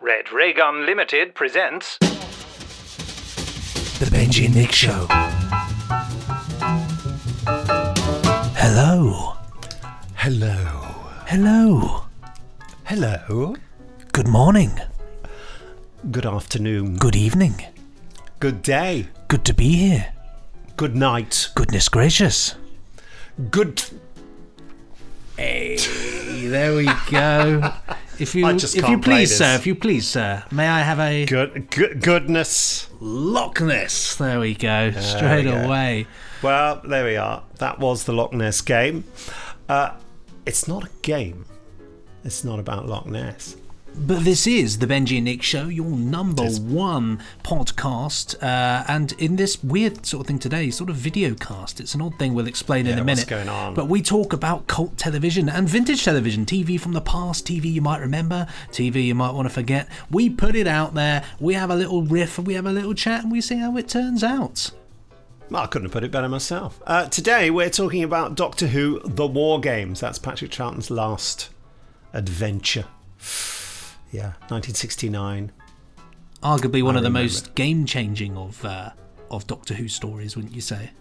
Red Ray Gun Limited presents The Benji and Nick Show. Hello. Hello. Hello. Hello. Good morning. Good afternoon. Good evening. Good day. Good to be here. Good night. Goodness gracious. Good. Hey, there we go. If you please, sir, may I have a goodness. Loch Ness? There we go. Straight away. Well, there we are. That was the Loch Ness game. It's not a game. It's not about Loch Ness. But this is the Benji and Nick Show, your number one podcast, and in this weird sort of thing today, sort of video cast. It's an odd thing we'll explain in a minute. What's going on? But we talk about cult television and vintage television, TV from the past, TV you might remember, TV you might want to forget. We put it out there, we have a little riff, we have a little chat, and we see how it turns out. Well, I couldn't have put it better myself. Today we're talking about Doctor Who, The War Games. That's Patrick Troughton's last adventure. Yeah, 1969. Arguably one of the most game-changing of Doctor Who stories, wouldn't you say?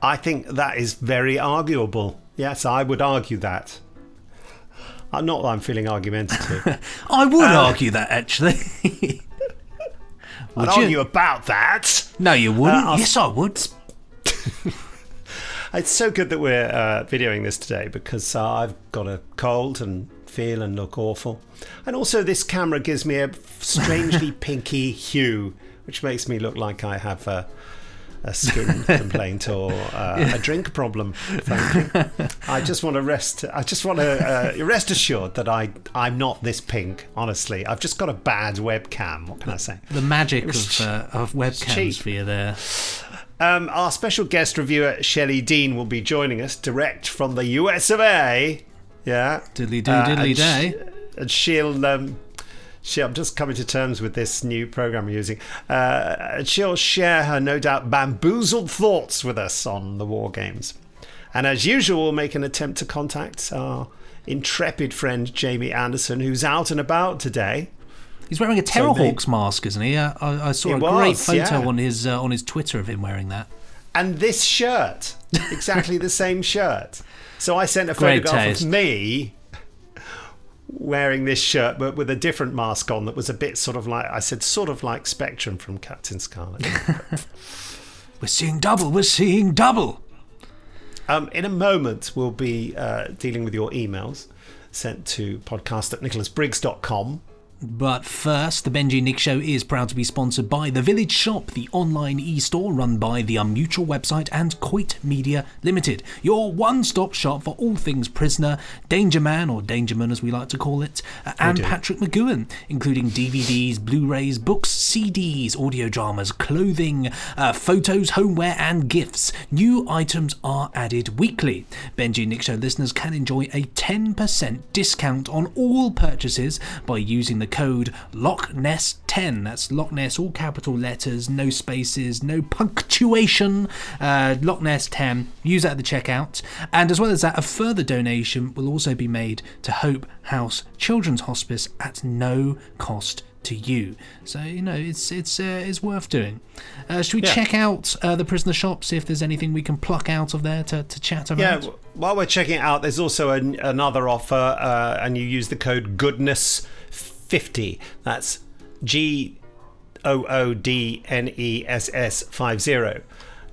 I think that is very arguable. Yes, I would argue that. Not that I'm feeling argumentative. I would argue that, actually. I'd argue about that. No, you wouldn't. Yes, I would. It's so good that we're videoing this today because I've got a cold and feel and look awful. And also this camera gives me a strangely pinky hue, which makes me look like I have a skin complaint or a drink problem, frankly. I just want to rest assured that I'm not this pink, honestly. I've just got a bad webcam, what can I say? The magic of webcams for you there. Our special guest reviewer, Shelley Dean, will be joining us direct from the US of A. Yeah. Diddly day. And she'll I'm just coming to terms with this new program we're using. She'll share her no doubt bamboozled thoughts with us on the War Games. And as usual, we'll make an attempt to contact our intrepid friend Jamie Anderson, who's out and about today. He's wearing a Terrorhawks mask, isn't he? I saw a great photo on his Twitter of him wearing that. And this shirt, exactly the same shirt. So I sent a photograph of me wearing this shirt, but with a different mask on that was a bit sort of like Spectrum from Captain Scarlet. We're seeing double. In a moment, we'll be dealing with your emails sent to podcast@nicholasbriggs.com. But first, the Benji Nick Show is proud to be sponsored by The Village Shop, the online e-store run by the Unmutual website and Coit Media Limited. Your one-stop shop for all things Prisoner, Danger Man, or Dangerman as we like to call it, and Patrick McGowan, including DVDs, Blu-rays, books, CDs, audio dramas, clothing, photos, homeware, and gifts. New items are added weekly. Benji Nick Show listeners can enjoy a 10% discount on all purchases by using the code Loch Ness 10. That's Loch Ness, all capital letters, no spaces, no punctuation. Loch Ness 10. Use that at the checkout. And as well as that, a further donation will also be made to Hope House Children's Hospice at no cost to you. So it's worth doing. Should we check out the Prisoner Shop, see if there's anything we can pluck out of there to chat about? Yeah. While we're checking it out, there's also another offer, and you use the code GOODNESS50. That's GOODNESS50.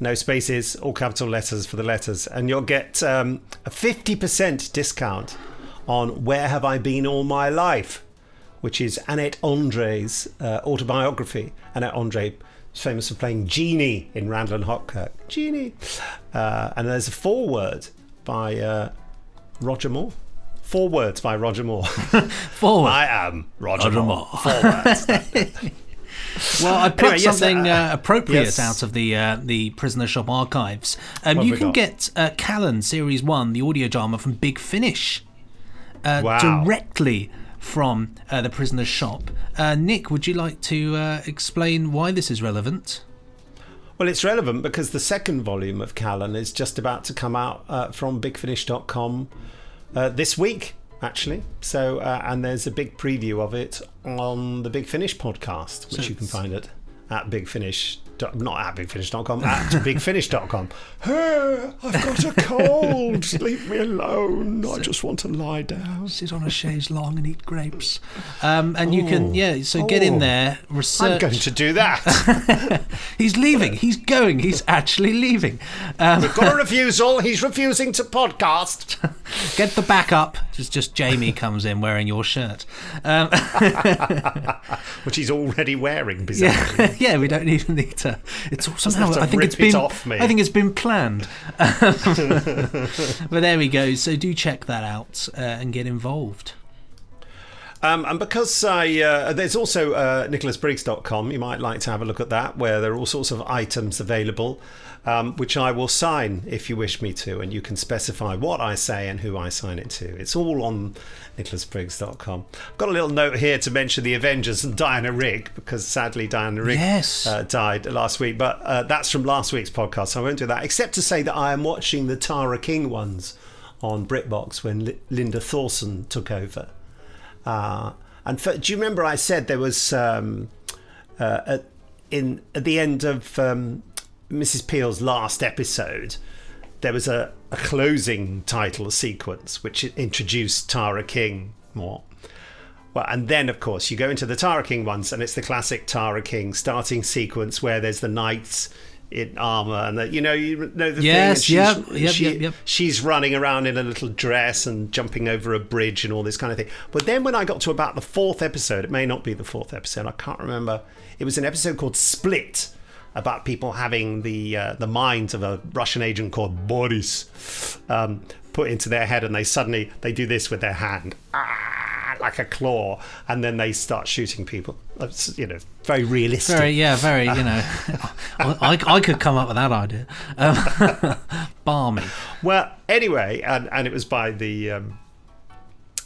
No spaces, all capital letters for the letters, and you'll get a 50% discount on Where Have I Been All My Life, which is Annette Andre's autobiography. Annette Andre is famous for playing Jeannie in Randall and Hopkirk. Jeannie. And there's a foreword by Roger Moore. 4 words by Roger Moore. Forward. I am Roger Moore. 4 words. Well, I plucked something appropriate out of the Prisoner Shop archives. You can get Callan Series 1, the audio drama from Big Finish, directly from the Prisoner Shop. Nick, would you like to explain why this is relevant? Well, it's relevant because the second volume of Callan is just about to come out from bigfinish.com this week. actually. So, and there's a big preview of it on the Big Finish podcast, which you can find at Big Finish. Not at bigfinish.com, at bigfinish.com. Hey, I've got a cold. Leave me alone. I just want to lie down. Sit on a chaise long and eat grapes. And you can, so get in there, research. I'm going to do that. He's leaving. He's going. He's actually leaving. We've got a refusal. He's refusing to podcast. Get the backup. Just Jamie comes in wearing your shirt. Which he's already wearing, bizarrely. Yeah, we don't even need to. It's somehow. I think it's been. I think it's been planned. But there we go. So do check that out and get involved. And because there's also nicholasbriggs.com, you might like to have a look at that, where there are all sorts of items available, which I will sign if you wish me to, and you can specify what I say and who I sign it to. It's all on nicholasbriggs.com. I've got a little note here to mention the Avengers and Diana Rigg, because sadly Diana Rigg died last week, but that's from last week's podcast, so I won't do that, except to say that I am watching the Tara King ones on BritBox when Linda Thorson took over. Do you remember I said there was at the end of Mrs. Peel's last episode, there was a closing title sequence which introduced Tara King more. Well, and then of course you go into the Tara King ones, and it's the classic Tara King starting sequence where there's the knights in armor, and the thing. She's running around in a little dress and jumping over a bridge and all this kind of thing. But then when I got to about the fourth episode, it may not be the fourth episode, I can't remember. It was an episode called Split, about people having the mind of a Russian agent called Boris put into their head, and they do this with their hand, like a claw, and then they start shooting people. It's, very realistic. Very. I could come up with that idea. Balmy. Well, anyway, and it was by the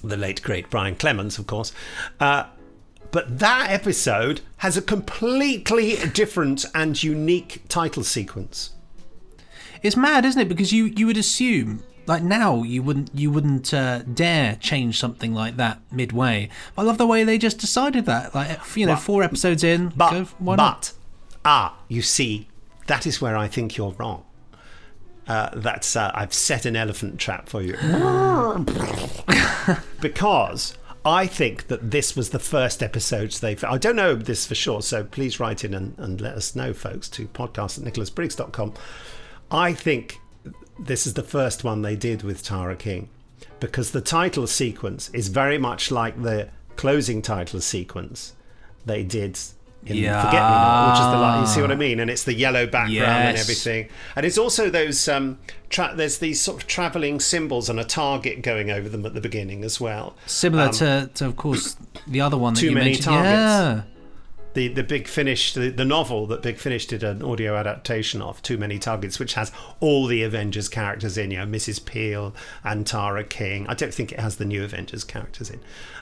late great Brian Clemens, of course. But that episode has a completely different and unique title sequence. It's mad, isn't it? Because you would assume, like now, you wouldn't dare change something like that midway. I love the way they just decided that. Like 4 episodes in, why not? You see, that is where I think you're wrong. That's I've set an elephant trap for you. Because I think that this was the first episodes I don't know this for sure, so please write in and let us know, folks, to podcast@nicholasbriggs.com. I think this is the first one they did with Tara King, because the title sequence is very much like the closing title sequence they did in Forget Me Not, which is you see what I mean? And it's the yellow background and everything. And it's also those there's these sort of travelling symbols and a target going over them at the beginning as well. Similar to of course, the other one that you mentioned. Too Many Targets. Yeah. The Big Finish, the novel that Big Finish did an audio adaptation of, Too Many Targets, which has all the Avengers characters in, Mrs. Peel and Tara King. I don't think it has the new Avengers characters in,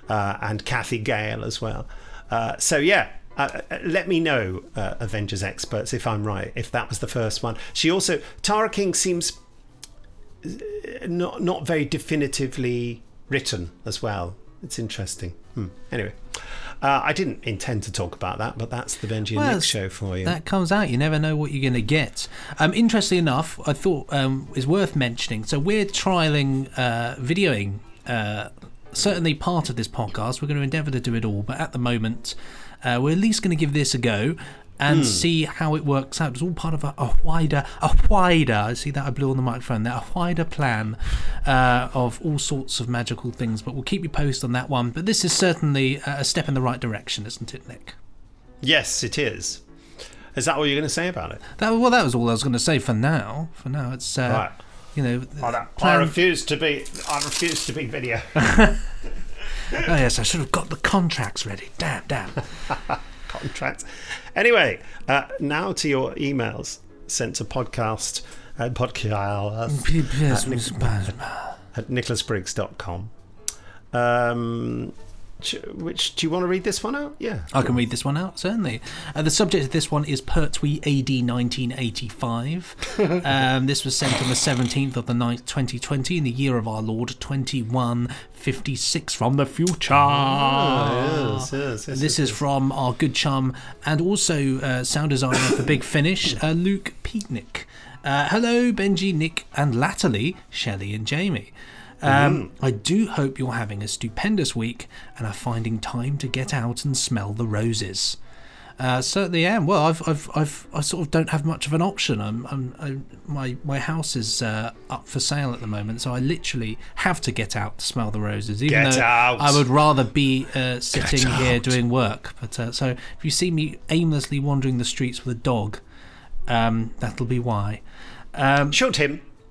and Kathy Gale as well. Let me know, Avengers experts, if I'm right, if that was the first one. Tara King seems not very definitively written as well. It's interesting. Anyway, I didn't intend to talk about that, but that's the Benji and Nick show for you. That comes out. You never know what you're going to get. Interestingly enough, I thought is worth mentioning. So we're trialling videoing certainly part of this podcast. We're going to endeavour to do it all, but at the moment, we're at least going to give this a go and see how it works out. It's all part of a wider, I see that I blew on the microphone there, a wider plan of all sorts of magical things, but we'll keep you posted on that one. But this is certainly a step in the right direction, isn't it, Nick? Yes, it is. Is that what you're going to say about it? That was all I was going to say for now. It's right. I refuse to be video. Oh yes, I should have got the contracts ready. Damn. Contracts. Anyway, now to your emails sent to podcast at nicholasbriggs.com. Which do you want to read this one out? Yeah, I can read this one out, certainly. The subject of this one is Pertwee AD 1985. This was sent on the 17th of the 9th, 2020, in the year of our Lord 2156 from the future. Yes. This is from our good chum and also sound designer for Big Finish, Luke Peatnick. Hello, Benji, Nick, and latterly, Shelley and Jamie. I do hope you're having a stupendous week and are finding time to get out and smell the roses. Certainly am. Well, I sort of don't have much of an option. My house is up for sale at the moment, so I literally have to get out to smell the roses. Even Get though out. I would rather be sitting here doing work. But so if you see me aimlessly wandering the streets with a dog, that'll be why.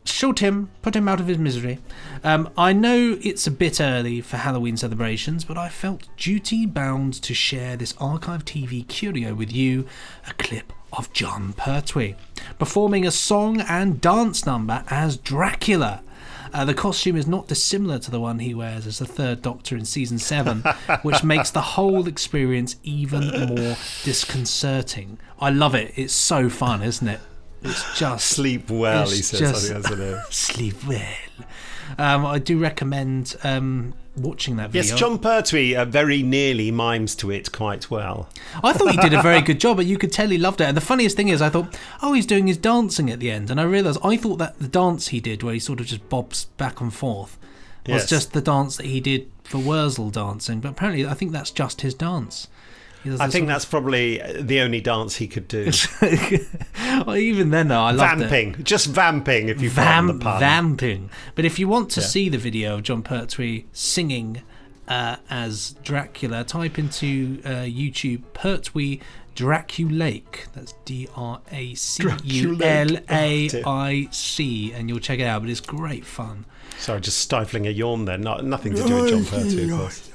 Shoot him, put him out of his misery. I know it's a bit early for Halloween celebrations, but I felt duty bound to share this archive TV curio with you, a clip of Jon Pertwee performing a song and dance number as Dracula. The costume is not dissimilar to the one he wears as the Third Doctor in Season 7, which makes the whole experience even more disconcerting. I love it. It's so fun, isn't it? It's just sleep well, he says. I think that's what it is. Sleep well. I do recommend watching that video. Yes, Jon Pertwee very nearly mimes to it quite well. I thought he did a very good job, but you could tell he loved it. And the funniest thing is, I thought, he's doing his dancing at the end, and I realised I thought that the dance he did, where he sort of just bobs back and forth, was just the dance that he did for Wurzel dancing. But apparently, I think that's just his dance. I think that's probably the only dance he could do. Well, even then, though, I loved vamping. Just vamping, if you pardon the pun. Vamping. But if you want to see the video of Jon Pertwee singing as Dracula, type into YouTube Pertwee Draculaic. That's Draculaic, and you'll check it out. But it's great fun. Sorry, just stifling a yawn there. Nothing to do with Jon Pertwee, of course.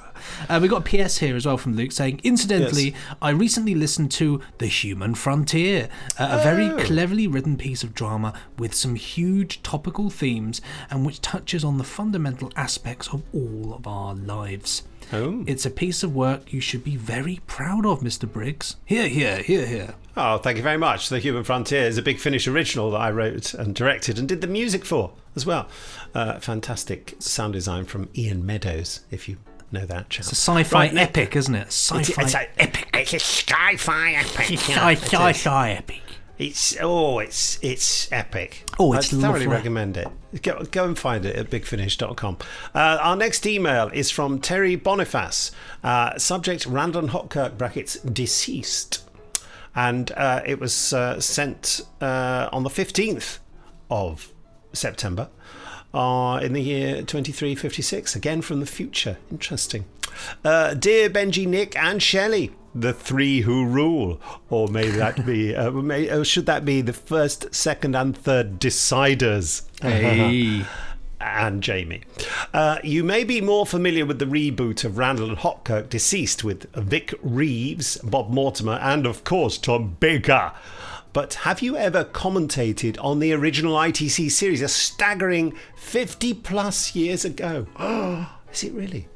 We got a PS here as well from Luke saying, incidentally, I recently listened to The Human Frontier, a very cleverly written piece of drama with some huge topical themes and which touches on the fundamental aspects of all of our lives. It's a piece of work you should be very proud of, Mr. Briggs. Here. Oh, thank you very much. The Human Frontier is a Big Finish original that I wrote and directed and did the music for as well. Fantastic sound design from Ian Meadows, if you know that chap. It's a sci-fi epic, isn't it? Sci-fi it's an epic. It's a sci-fi epic. Sci-fi epic. It's epic. Oh, it's I thoroughly lovely. recommend it. Go and find it at bigfinish.com. Our next email is from Terry Boniface. Subject Randall Hopkirk brackets deceased. And it was sent on the 15th of September. In the year 2356, again from the future. Interesting. Dear Benji, Nick, and Shelley, the three who rule, or may that be, should that be the first, second, and third deciders? Hey. And Jamie. You may be more familiar with the reboot of Randall and Hopkirk Deceased with Vic Reeves, Bob Mortimer, and of course Tom Baker. But have you ever commentated on the original ITC series, a staggering 50 plus years ago? Is it really?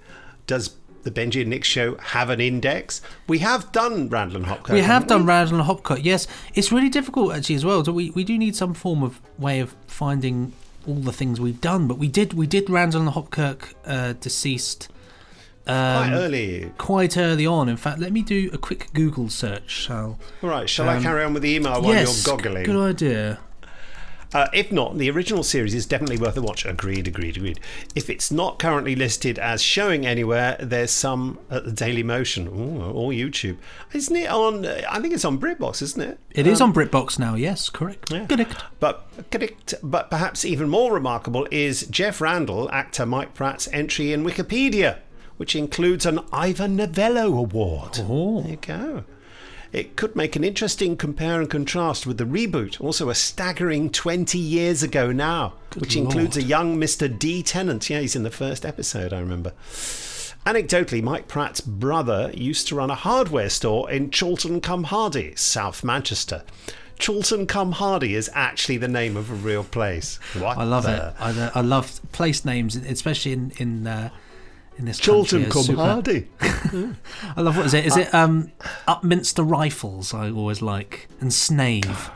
Does the Benji and Nick show have an index? We have done Randall and Hopkirk. We have done Randall and Hopkirk, yes. It's really difficult actually as well. So we do need some form of way of finding all the things we've done. But we did Randall and Hopkirk Deceased quite early on. In fact, let me do a quick Google search. All right, shall I carry on with the email while you're goggling? Good idea. If not, the original series is definitely worth a watch. Agreed. If it's not currently listed as showing anywhere, there's some at the Daily Motion or YouTube. Isn't it on? I think it's on BritBox, isn't it? It is on BritBox now. Yes, correct. Yeah. Correct. But perhaps even more remarkable is Jeff Randall, actor Mike Pratt's entry in Wikipedia, which includes an Ivor Novello Award. Oh. There you go. It could make an interesting compare and contrast with the reboot, also a staggering 20 years ago now, which includes a young Mr. D. Tennant. Yeah, he's in the first episode, I remember. Anecdotally, Mike Pratt's brother used to run a hardware store in Chorlton-cum-Hardy, South Manchester. Chorlton-cum-Hardy is actually the name of a real place. I love it. I love place names, especially in in this Chilton country. come hardy. I love, what is it? Is it Upminster Rifles? I always like, and Snave.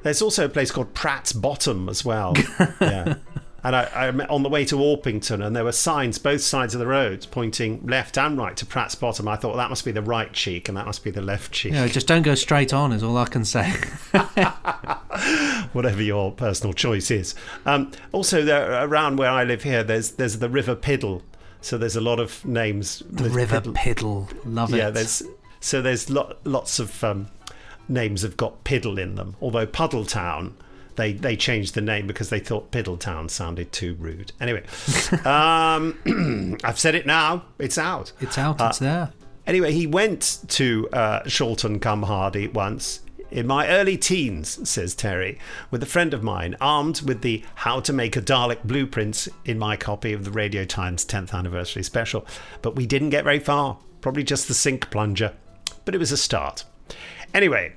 There's also a place called Pratt's Bottom as well. Yeah. And I'm on the way to Orpington, and there were signs both sides of the road pointing left and right to Pratt's Bottom. I thought, well, that must be the right cheek and that must be the left cheek. Yeah, just don't go straight on is all I can say. Whatever your personal choice is. Also, there, around where I live here, there's the River Piddle. So there's a lot of names. The River Piddle. Love it. Yeah, there's lots of names have got Piddle in them. Although Puddletown, they changed the name because they thought Piddletown sounded too rude. Anyway, I've said it now. It's out. It's out. It's there. Anyway, he went to Chilton cum Hardy once in my early teens, says Terry, with a friend of mine, armed with the How to Make a Dalek blueprints in my copy of the Radio Times 10th anniversary special. But we didn't get very far. Probably just the sink plunger. But it was a start. Anyway,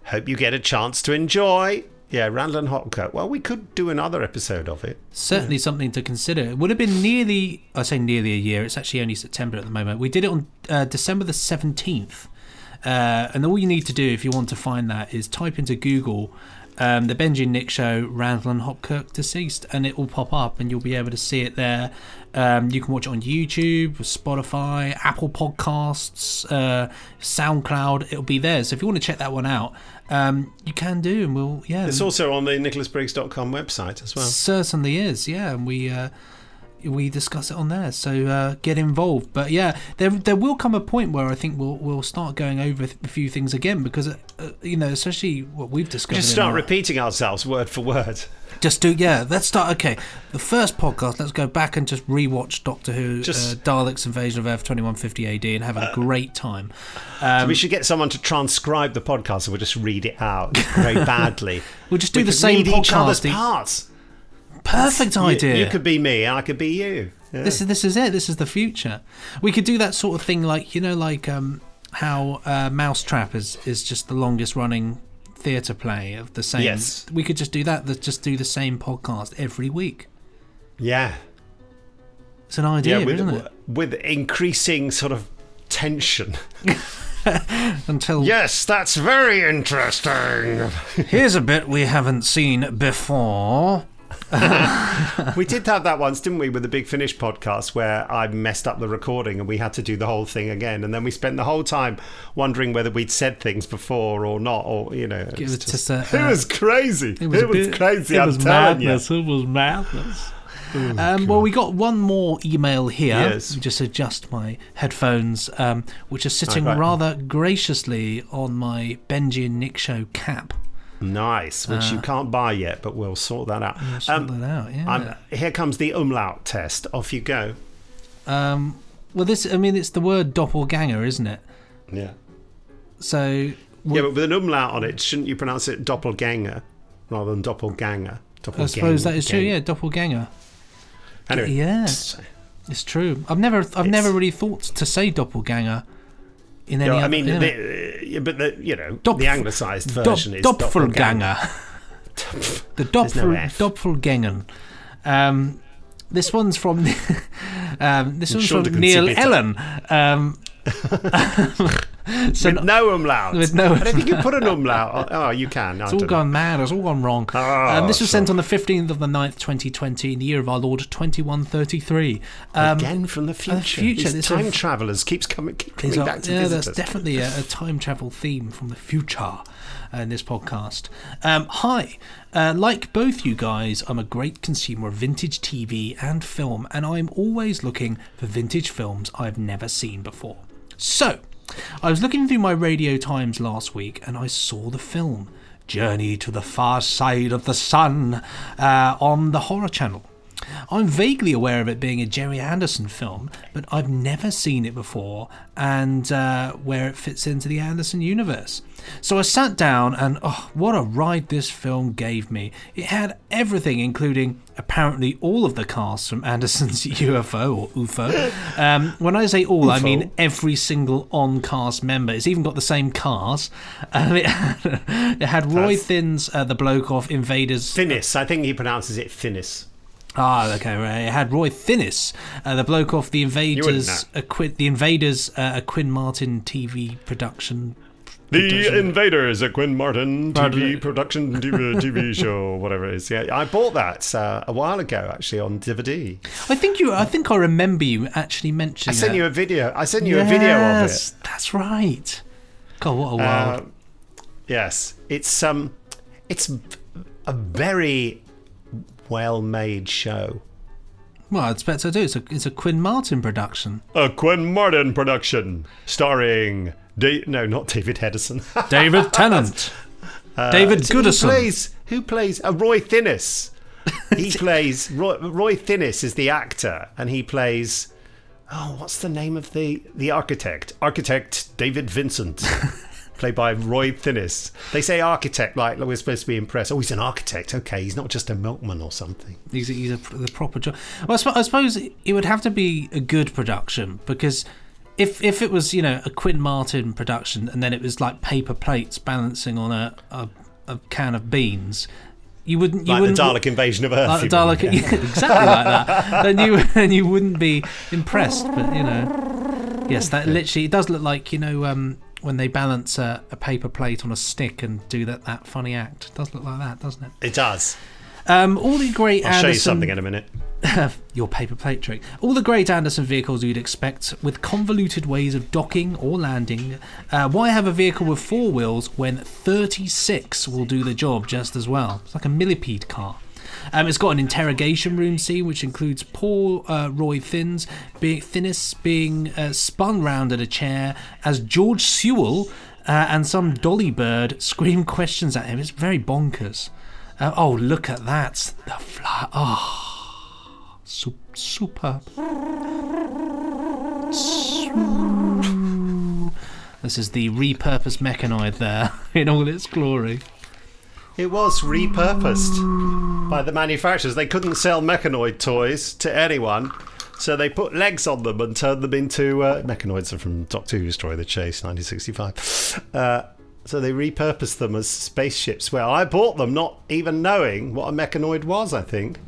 hope you get a chance to enjoy. Yeah, Randall and Hopkirk. Well, we could do another episode of it. Certainly something to consider. It would have been nearly a year. It's actually only September at the moment. We did it on December the 17th. And all you need to do if you want to find that is type into Google the Benji and Nick Show, Randall and Hopkirk Deceased, and it will pop up and you'll be able to see it there. You can watch it on YouTube, Spotify, Apple Podcasts, SoundCloud. It'll be there. So if you want to check that one out, you can do. And it's also on the nicholasbriggs.com website as well. Certainly is, yeah. And we discuss it on there, so get involved. But yeah, there will come a point where I think we'll start going over a few things again, because especially what we've discovered. Just start repeating ourselves word for word. Let's start. Okay, the first podcast, let's go back and just rewatch Doctor Who, Daleks Invasion of Earth 2150 AD, and have a great time. So we should get someone to transcribe the podcast, and we'll just read it out very badly. We'll just do the same podcast. Each other's parts. Perfect idea. You could be me, and I could be you. Yeah. This is it. This is the future. We could do that sort of thing, like how Mousetrap is just the longest running theatre play of the same. Yes. We could just do that. Just do the same podcast every week. Yeah. It's an idea, isn't it? With increasing sort of tension. Until yes, that's very interesting. Here's a bit we haven't seen before. We did have that once, didn't we, with the Big Finish podcast, where I messed up the recording and we had to do the whole thing again, and then we spent the whole time wondering whether we'd said things before or not, or it was crazy. It was crazy. It was madness. It was madness. Well, we got one more email here. Yes. Just adjust my headphones, which are sitting rather graciously on my Benji and Nick Show cap. Nice, which you can't buy yet, but we'll sort that out. We'll sort that out, yeah. Here comes the umlaut test. Off you go. Well, it's the word doppelganger, isn't it? Yeah. So... but with an umlaut on it, shouldn't you pronounce it doppelganger rather than doppelganger? I suppose that is true, yeah, doppelganger. Anyway. Yeah, it's true. I've never really thought to say doppelganger in any other... the anglicised version is doppelganger. The doppelganger. This one's from Neil Ellen. So with no umlaut. With no. I don't think you put an umlaut. Oh, you can. It's all gone mad. It's all gone wrong. This was sent on the 15th of the 9th, 2020, in the year of our Lord 2133. Again from the future. These time travellers keep coming back to visit us. That's definitely a time travel theme from the future in this podcast. Hi. Like both you guys, I'm a great consumer of vintage TV and film, and I'm always looking for vintage films I've never seen before. So, I was looking through my Radio Times last week and I saw the film Journey to the Far Side of the Sun on the Horror Channel. I'm vaguely aware of it being a Jerry Anderson film, but I've never seen it before and where it fits into the Anderson universe. So I sat down and what a ride this film gave me. It had everything, including apparently all of the cast from Anderson's UFO or UFO. When I say all, I mean every single on-cast member. It's even got the same cars. It had Roy Thinnes, the bloke off Invaders. Finnis. I think he pronounces it Finnis. Ah, okay, right. It had Roy Thinnis, the bloke off the Invaders, a Quinn Martin TV production. The Invaders, a Quinn Martin TV production TV show, whatever it is. Yeah, I bought that a while ago, actually, on DVD. I think I remember you actually mentioning. I sent you a video. I sent you a video of it. That's right. God, what a world! Yes, it's a very well-made show. Well, I expect so too. It's a Quinn Martin production. A Quinn Martin production starring not David Hedison. David Tennant. David Goodison. Who plays Roy Thinnis? He plays Roy Thinnis is the actor, and he plays. Oh, what's the name of the architect? Architect David Vincent. Played by Roy Thinnis. They say architect like we're supposed to be impressed. Oh, he's an architect. Okay, he's not just a milkman or something. He's the proper job. Well, I suppose it would have to be a good production, because if it was, a Quinn Martin production and then it was like paper plates balancing on a can of beans, you wouldn't the Dalek invasion of Earth. Like the Dalek, exactly like that. Then you wouldn't be impressed. But yes, that literally it does look like when they balance a paper plate on a stick and do that funny act. It does look like that, doesn't it? It does. All the great I'll show you something in a minute. Your paper plate trick. All the great Anderson vehicles you'd expect, with convoluted ways of docking or landing. Why have a vehicle with 4 wheels when 36 will do the job just as well? It's like a millipede car. It's got an interrogation room scene, which includes poor Roy Thinnis being spun round at a chair as George Sewell and some dolly bird scream questions at him. It's very bonkers. Oh, look at that. The fly. Oh, superb. This is the repurposed mechanoid there in all its glory. It was repurposed by the manufacturers. They couldn't sell mechanoid toys to anyone, so they put legs on them and turned them into... mechanoids are from Doctor Who's Story of the Chase, 1965. So they repurposed them as spaceships. Well, I bought them not even knowing what a mechanoid was, I think.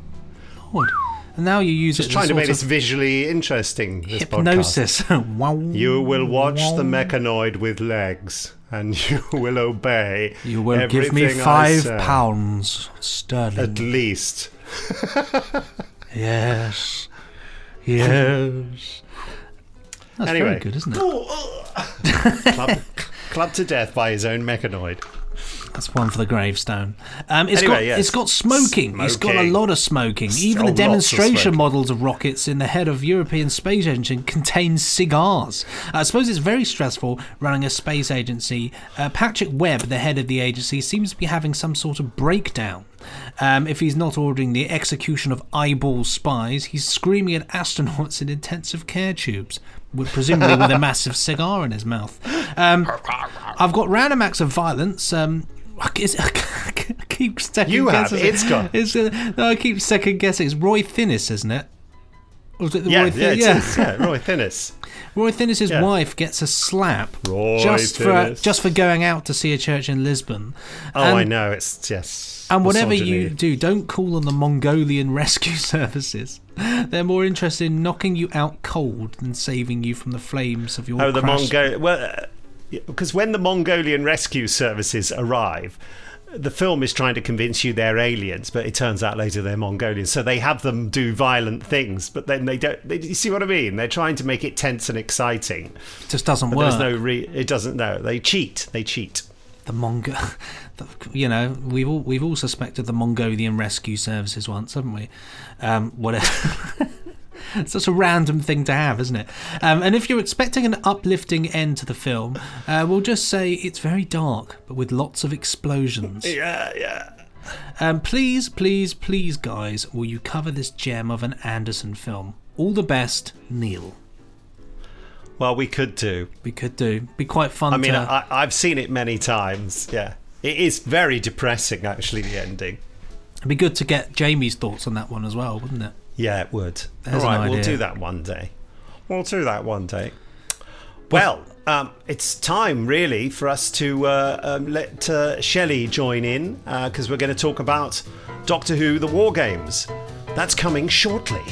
Lord. And now you use just trying to make this visually interesting, this hypnosis. Podcast. You will watch the mechanoid with legs, and you will obey. You will give me £5 sterling. At least. Yes. Yes. That's anyway. very good, isn't it? Clubbed to death by his own mechanoid. That's one for the gravestone. It's got smoking. It's got a lot of smoking. Even the demonstration models of rockets in the head of European Space Agency contain cigars. I suppose it's very stressful running a space agency. Patrick Webb, the head of the agency, seems to be having some sort of breakdown. If he's not ordering the execution of eyeball spies, he's screaming at astronauts in intensive care tubes, presumably with a massive cigar in his mouth. I've got random acts of violence. I keep second guessing. I keep second guessing. It's Roy Thinnis, isn't it? Or was it the Roy Thinnis? Roy Thinnis. Roy Thinnis' wife gets a slap just for going out to see a church in Lisbon. I know. It's yes. And whatever you do, don't call on the Mongolian rescue services. They're more interested in knocking you out cold than saving you from the flames of your crash. Because when the Mongolian rescue services arrive, the film is trying to convince you they're aliens, but it turns out later they're Mongolians. So they have them do violent things, but then they don't. You see what I mean? They're trying to make it tense and exciting. It just doesn't work. It doesn't. No, they cheat. The we've all suspected the Mongolian rescue services once, haven't we? Whatever. It's such a random thing to have, isn't it? And if you're expecting an uplifting end to the film, we'll just say it's very dark, but with lots of explosions. Yeah. Please, guys, will you cover this gem of an Anderson film? All the best, Neil. Well, we could do. Be quite fun. I mean, I've seen it many times. Yeah, it is very depressing, actually. The ending. It'd be good to get Jamie's thoughts on that one as well, wouldn't it? Yeah, it would. There's all right, we'll do that one day. Well, it's time, really, for us to let Shelley join in, because we're going to talk about Doctor Who, the War Games. That's coming shortly.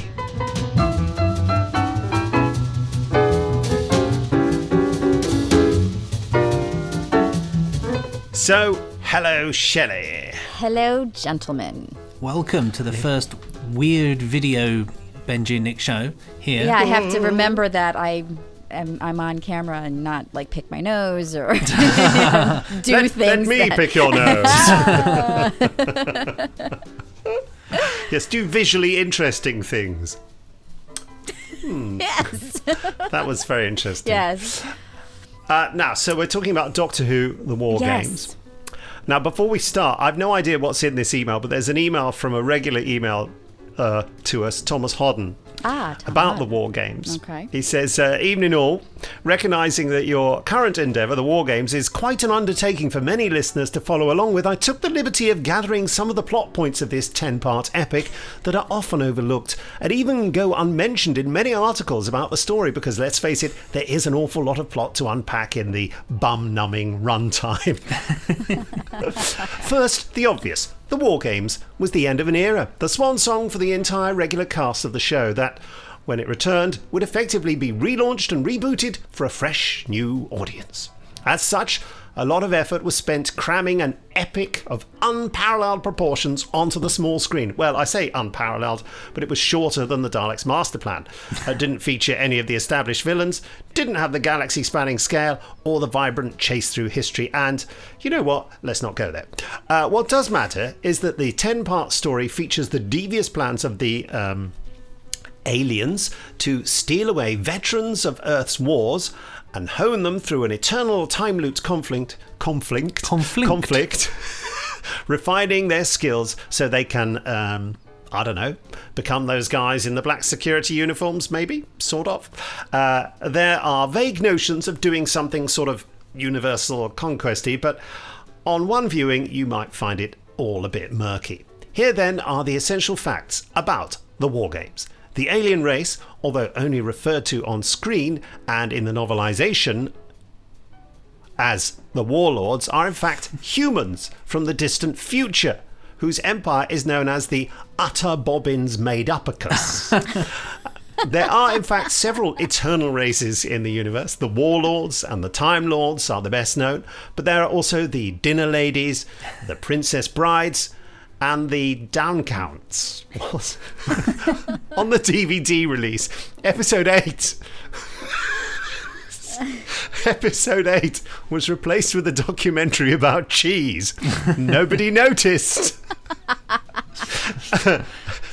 So, hello, Shelley. Hello, gentlemen. Welcome to the first weird video Benji and Nick show here. Yeah, I have to remember that I'm on camera and not like pick my nose or do things. Let me pick your nose. Yes, do visually interesting things. Yes. That was very interesting. Yes. Now, so we're talking about Doctor Who, the War Games. Now, before we start, I've no idea what's in this email, but there's an email from a regular email to us, Thomas Hodden, about the War Games. Okay. He says, evening all, recognising that your current endeavour, the War Games, is quite an undertaking for many listeners to follow along with, I took the liberty of gathering some of the plot points of this 10-part epic that are often overlooked and even go unmentioned in many articles about the story because, let's face it, there is an awful lot of plot to unpack in the bum-numbing runtime. First, the obvious. The War Games was the end of an era, the swan song for the entire regular cast of the show that, when it returned, would effectively be relaunched and rebooted for a fresh new audience. As such, a lot of effort was spent cramming an epic of unparalleled proportions onto the small screen. Well, I say unparalleled, but it was shorter than the Daleks' master plan. It didn't feature any of the established villains, didn't have the galaxy-spanning scale, or the vibrant chase through history, and, you know what, let's not go there. What does matter is that the 10-part story features the devious plans of the aliens to steal away veterans of Earth's wars and hone them through an eternal time-looped conflict, refining their skills so they can, I don't know, become those guys in the black security uniforms, maybe, sort of. There are vague notions of doing something sort of universal or conquesty, but on one viewing you might find it all a bit murky. Here then are the essential facts about the War Games. The alien race, although only referred to on screen and in the novelisation as the Warlords, are in fact humans from the distant future, whose empire is known as the Utter Bobbins Made-Upicus. There are, in fact, several eternal races in the universe. The Warlords and the Time Lords are the best known, but there are also the Dinner Ladies, the Princess Brides, and the Downcounts. On the DVD release, episode 8 was replaced with a documentary about cheese. Nobody noticed.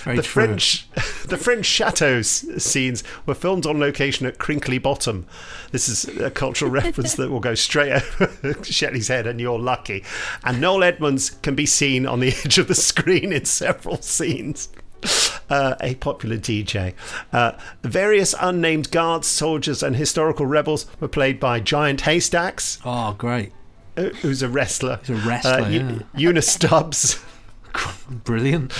The French Chateau scenes were filmed on location at Crinkley Bottom. This is a cultural reference that will go straight over Shelley's head, and you're lucky. And Noel Edmonds can be seen on the edge of the screen in several scenes. A popular DJ. Various unnamed guards, soldiers, and historical rebels were played by Giant Haystacks. Oh, great. Who's a wrestler. He's a wrestler, yeah. Eunice Stubbs. Brilliant.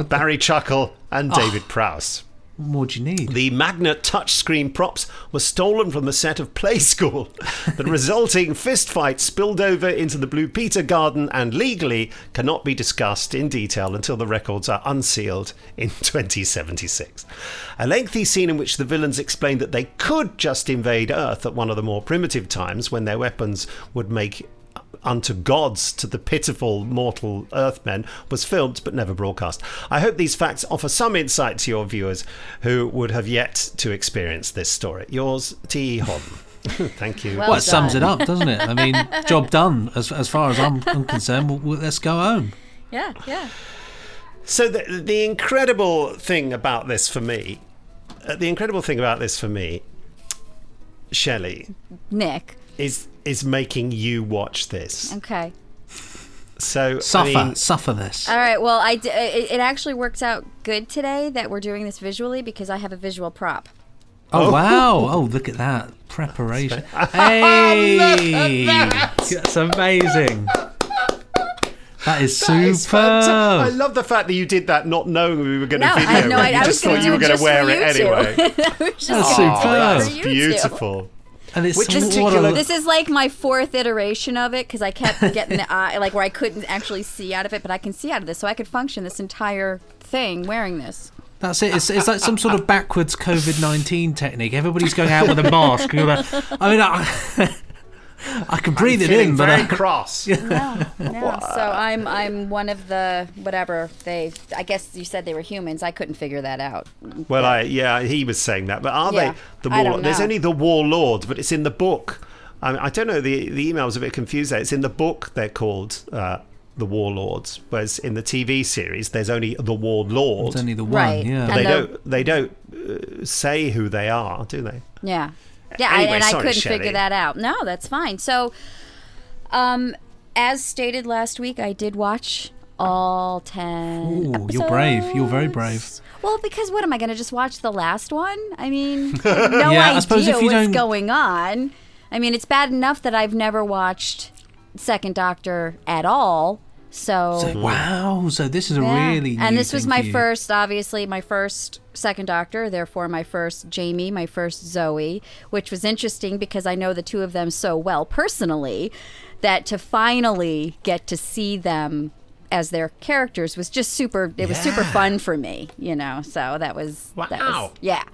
Barry Chuckle and David Prowse. What more do you need? The magnet touchscreen props were stolen from the set of Play School. The resulting fistfight spilled over into the Blue Peter Garden and legally cannot be discussed in detail until the records are unsealed in 2076. A lengthy scene in which the villains explained that they could just invade Earth at one of the more primitive times when their weapons would make unto gods to the pitiful mortal Earthmen was filmed but never broadcast. I hope these facts offer some insight to your viewers who would have yet to experience this story. Yours, T.E. Hodden. Thank you. Well, it sums it up, doesn't it? I mean, job done as far as I'm concerned. Let's go home. Yeah. So the incredible thing about this for me, Shelley, Nick, is making you watch this. Okay. So suffer this. All right. Well, it actually works out good today that we're doing this visually because I have a visual prop. Oh wow! Oh, look at that preparation. Hey, that's amazing. That is superb. I love the fact that you did that not knowing we were going to video. I had no idea. You just thought you were going to wear it anyway. That's superb. That's beautiful. And it's this is like my 4th iteration of it because I kept getting the eye, like where I couldn't actually see out of it, but I can see out of this, so I could function this entire thing wearing this. That's it. It's like some sort of backwards COVID-19 technique. Everybody's going out with a mask. I can breathe it in, but very cross. No. So I'm one of the whatever I guess you said they were humans. I couldn't figure that out. Well, he was saying that, but are they the I don't war? There's know. only the warlords, but it's in the book. I don't know. The email was a bit confused there. It's in the book they're called the warlords, whereas in the TV series there's only the warlord. it's only the one. Right. Yeah. But they don't say who they are, do they? Yeah. Anyway, I sorry, couldn't Shelley. figure that out. No, that's fine. So, as stated last week, I did watch all 10 Ooh, you're brave. You're very episodes. brave. Well, because what am I going to just watch the last one? I mean, I have no Yeah, I suppose idea if you what's don't- going on. I mean, it's bad enough that I've never watched Second Doctor at all. So Wow. So this is a yeah. really And new this was thing my for you. first, obviously, my first Second Doctor, therefore my first Jamie, my first Zoe, which was interesting because I know the two of them so well personally that to finally get to see them as their characters was just super, it was super fun for me, so that was, Wow. yeah.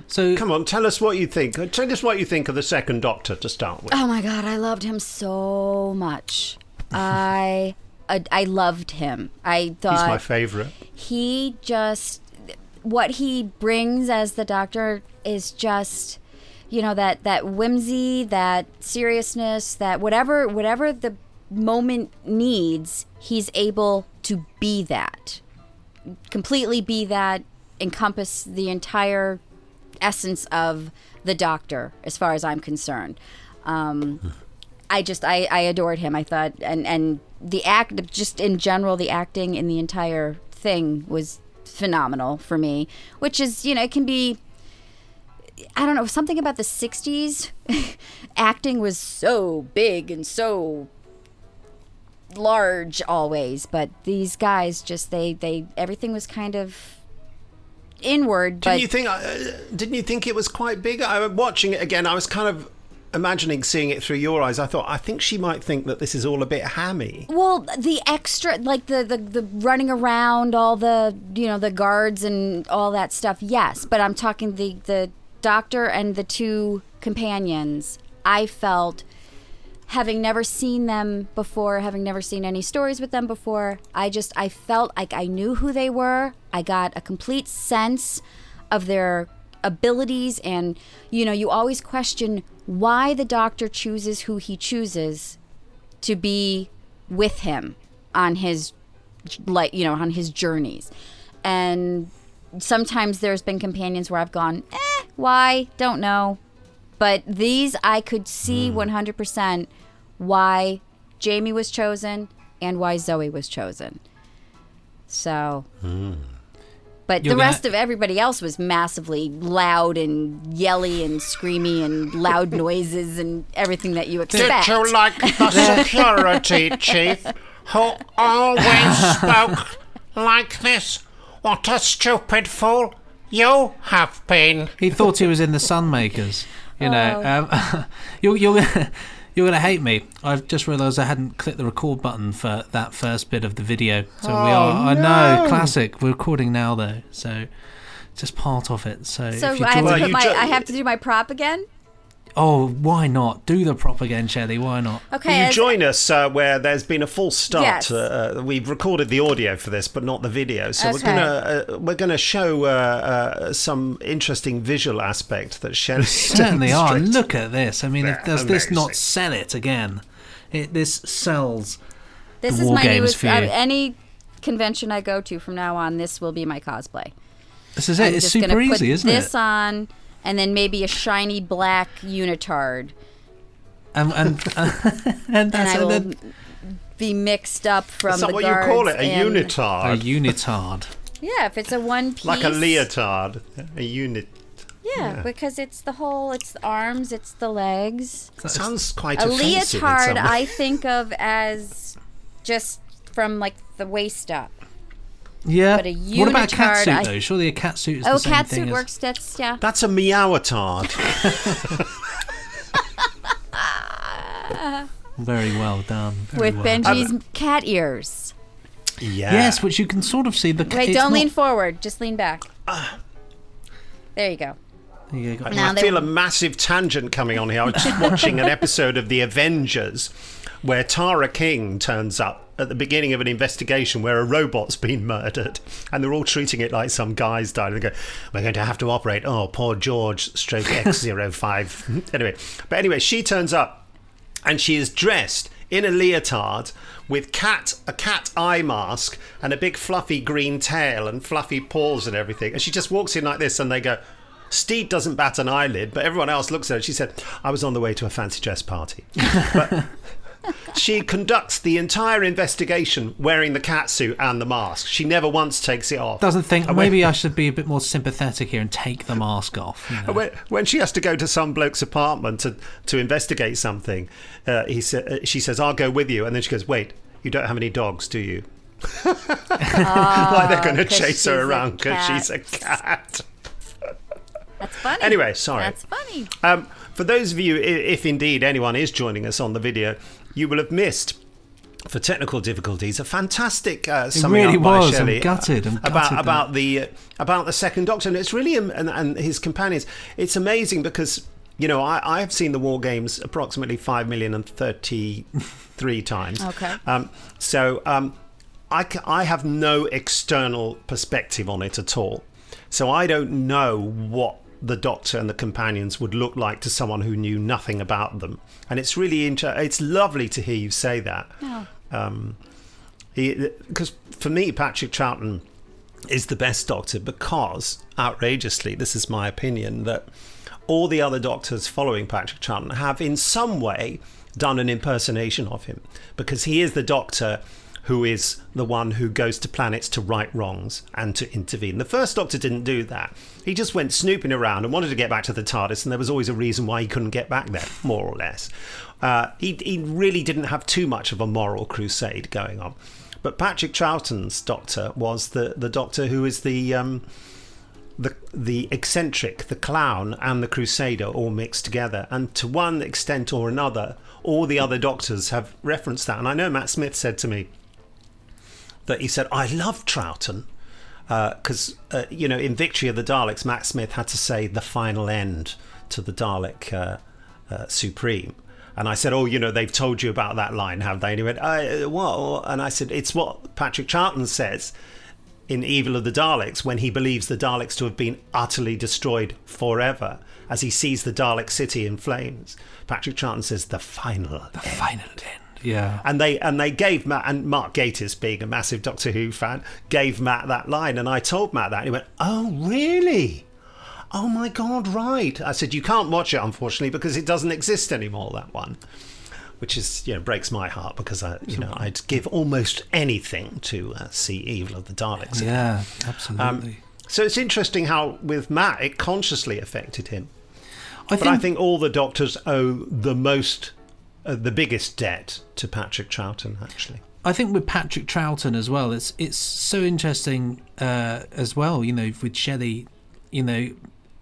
So Come on, tell us what you think. Tell us what you think of the Second Doctor to start with. Oh my God, I loved him so much. I loved him. I thought He's my favourite. he just, what he brings as the Doctor is just, that whimsy, that seriousness, that whatever the moment needs, he's able to be that, completely be that, encompass the entire essence of the Doctor as far as I'm concerned. I adored him. I thought, and the act, just in general, the acting in the entire thing was phenomenal for me, which is, it can be, I don't know, something about the 60s. Acting was so big and so large always, but these guys just, they everything was kind of inward. Didn't you think it was quite big? I was watching it again. I was kind of imagining seeing it through your eyes. I think she might think that this is all a bit hammy. Well, the extra, like the running around, all the, the guards and all that stuff, yes. But I'm talking the Doctor and the two companions. I felt, having never seen them before, having never seen any stories with them before, I felt like I knew who they were. I got a complete sense of their abilities, and you always question why the Doctor chooses who he chooses to be with him on his, on his journeys. And sometimes there's been companions where I've gone, why? Don't know. But these, I could see 100% why Jamie was chosen and why Zoe was chosen. So, but the rest of everybody else was massively loud and yelly and screamy and loud noises and everything that you expect. Did you like the security chief who always spoke like this? What a stupid fool you have been. he thought he was in the Sunmakers. You're gonna hate me. I've just realised I hadn't clicked the record button for that first bit of the video. So we are. I know, classic. We're recording now though, so just part of it. So So if you I have, join, to I have to do my prop again? oh, why not? Do the prop again, Shelley. Why not? Okay. You as- join us where there's been a full start. Yes. We've recorded the audio for this, but not the video. So Okay. we're gonna show some interesting visual aspect that Shelley Certainly are. demonstrated. Look at this. I mean, Yeah, does this not amazing. sell it again? This sells. This the is war my games newest. for you. Any convention I go to from now on, this will be my cosplay. This is it. I'm It's just super gonna easy, put isn't this it? on, and then maybe a shiny black unitard, And and that's I will then be mixed up from Is the that what you guards. call it? A and- a unitard? unitard. Yeah, if it's a one piece. Like a leotard? A unit. Yeah, because it's the whole. It's the arms. It's the legs. That sounds quite A offensive in leotard, some way. I think of as just from like the waist up. Yeah. But a What about a unitard, catsuit though? Surely a catsuit is the same thing catsuit as... works. That's yeah. That's a meowatard. Very well done. Very With well. Benji's cat ears. Yeah. Yes, which you can sort of see. Wait, don't lean forward. Just lean back. There you go. I feel a massive tangent coming on here. I was just watching an episode of The Avengers where Tara King turns up at the beginning of an investigation where a robot's been murdered, and they're all treating it like some guy's died, and they go, we're going to have to operate, poor George stroke X05. Anyway, she turns up and she is dressed in a leotard with a cat eye mask and a big fluffy green tail and fluffy paws and everything, and she just walks in like this, and they go, Steed doesn't bat an eyelid, but everyone else looks at her. She said, I was on the way to a fancy dress party. But she conducts the entire investigation wearing the catsuit and the mask. She never once takes it off. Doesn't think, maybe I should be a bit more sympathetic here and take the mask off. You know? When she has to go to some bloke's apartment to investigate something, she says, I'll go with you. And then she goes, wait, you don't have any dogs, do you? Like they're going to chase her around because she's a cat. That's funny. Anyway, sorry. That's funny. For those of you, if indeed anyone is joining us on the video, you will have missed, for technical difficulties, a fantastic summing really up by was. Shelley I'm gutted about the Second Doctor, and it's really and his companions. It's amazing because I have seen the War Games approximately 5,033 times. Okay. I have no external perspective on it at all, so I don't know what the Doctor and the companions would look like to someone who knew nothing about them, and it's really it's lovely to hear you say that. Because for me, Patrick Troughton is the best Doctor because, outrageously, this is my opinion, that all the other Doctors following Patrick Troughton have in some way done an impersonation of him, because he is the Doctor who is the one who goes to planets to right wrongs and to intervene. The first Doctor didn't do that. He just went snooping around and wanted to get back to the TARDIS, and there was always a reason why he couldn't get back there, more or less. He really didn't have too much of a moral crusade going on. But Patrick Troughton's Doctor was the Doctor who is the eccentric, the clown, and the crusader all mixed together. And to one extent or another, all the other Doctors have referenced that. And I know Matt Smith said to me that he said, I love Troughton, because, in Victory of the Daleks, Matt Smith had to say the final end to the Dalek Supreme. And I said, they've told you about that line, have they? And he went, what? And I said, it's what Patrick Troughton says in Evil of the Daleks when he believes the Daleks to have been utterly destroyed forever, as he sees the Dalek city in flames. Patrick Troughton says, the final end. Yeah. And they gave Matt, and Mark Gatiss, being a massive Doctor Who fan, gave Matt that line, and I told Matt that, and he went, oh, really? Oh my God, right. I said, you can't watch it, unfortunately, because it doesn't exist anymore, that one. Which is, breaks my heart, because I'd give almost anything to see Evil of the Daleks. Yeah, absolutely. So it's interesting how, with Matt, it consciously affected him. I think all the Doctors owe the biggest debt to Patrick Troughton, actually. I think with Patrick Troughton as well, it's so interesting as well, with Shelley,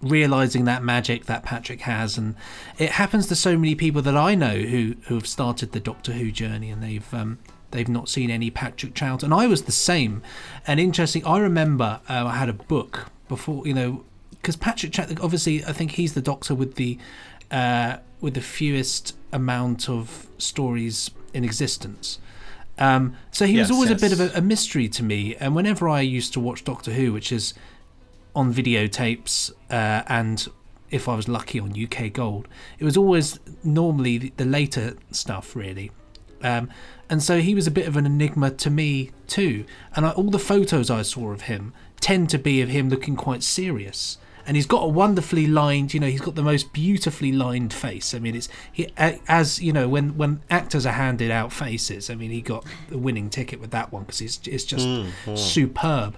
realising that magic that Patrick has, and it happens to so many people that I know who have started the Doctor Who journey, and they've not seen any Patrick Troughton. I was the same. And interesting, I remember I had a book before, because Patrick Troughton, obviously, I think he's the Doctor with the fewest amount of stories in existence. So he was always a bit of a mystery to me. And whenever I used to watch Doctor Who, which is on videotapes, and if I was lucky on UK Gold, it was always normally the later stuff, really. And so he was a bit of an enigma to me too. And all the photos I saw of him tend to be of him looking quite serious. And he's got a wonderfully lined, he's got the most beautifully lined face. I mean, when actors are handed out faces, I mean, he got the winning ticket with that one, because it's just superb.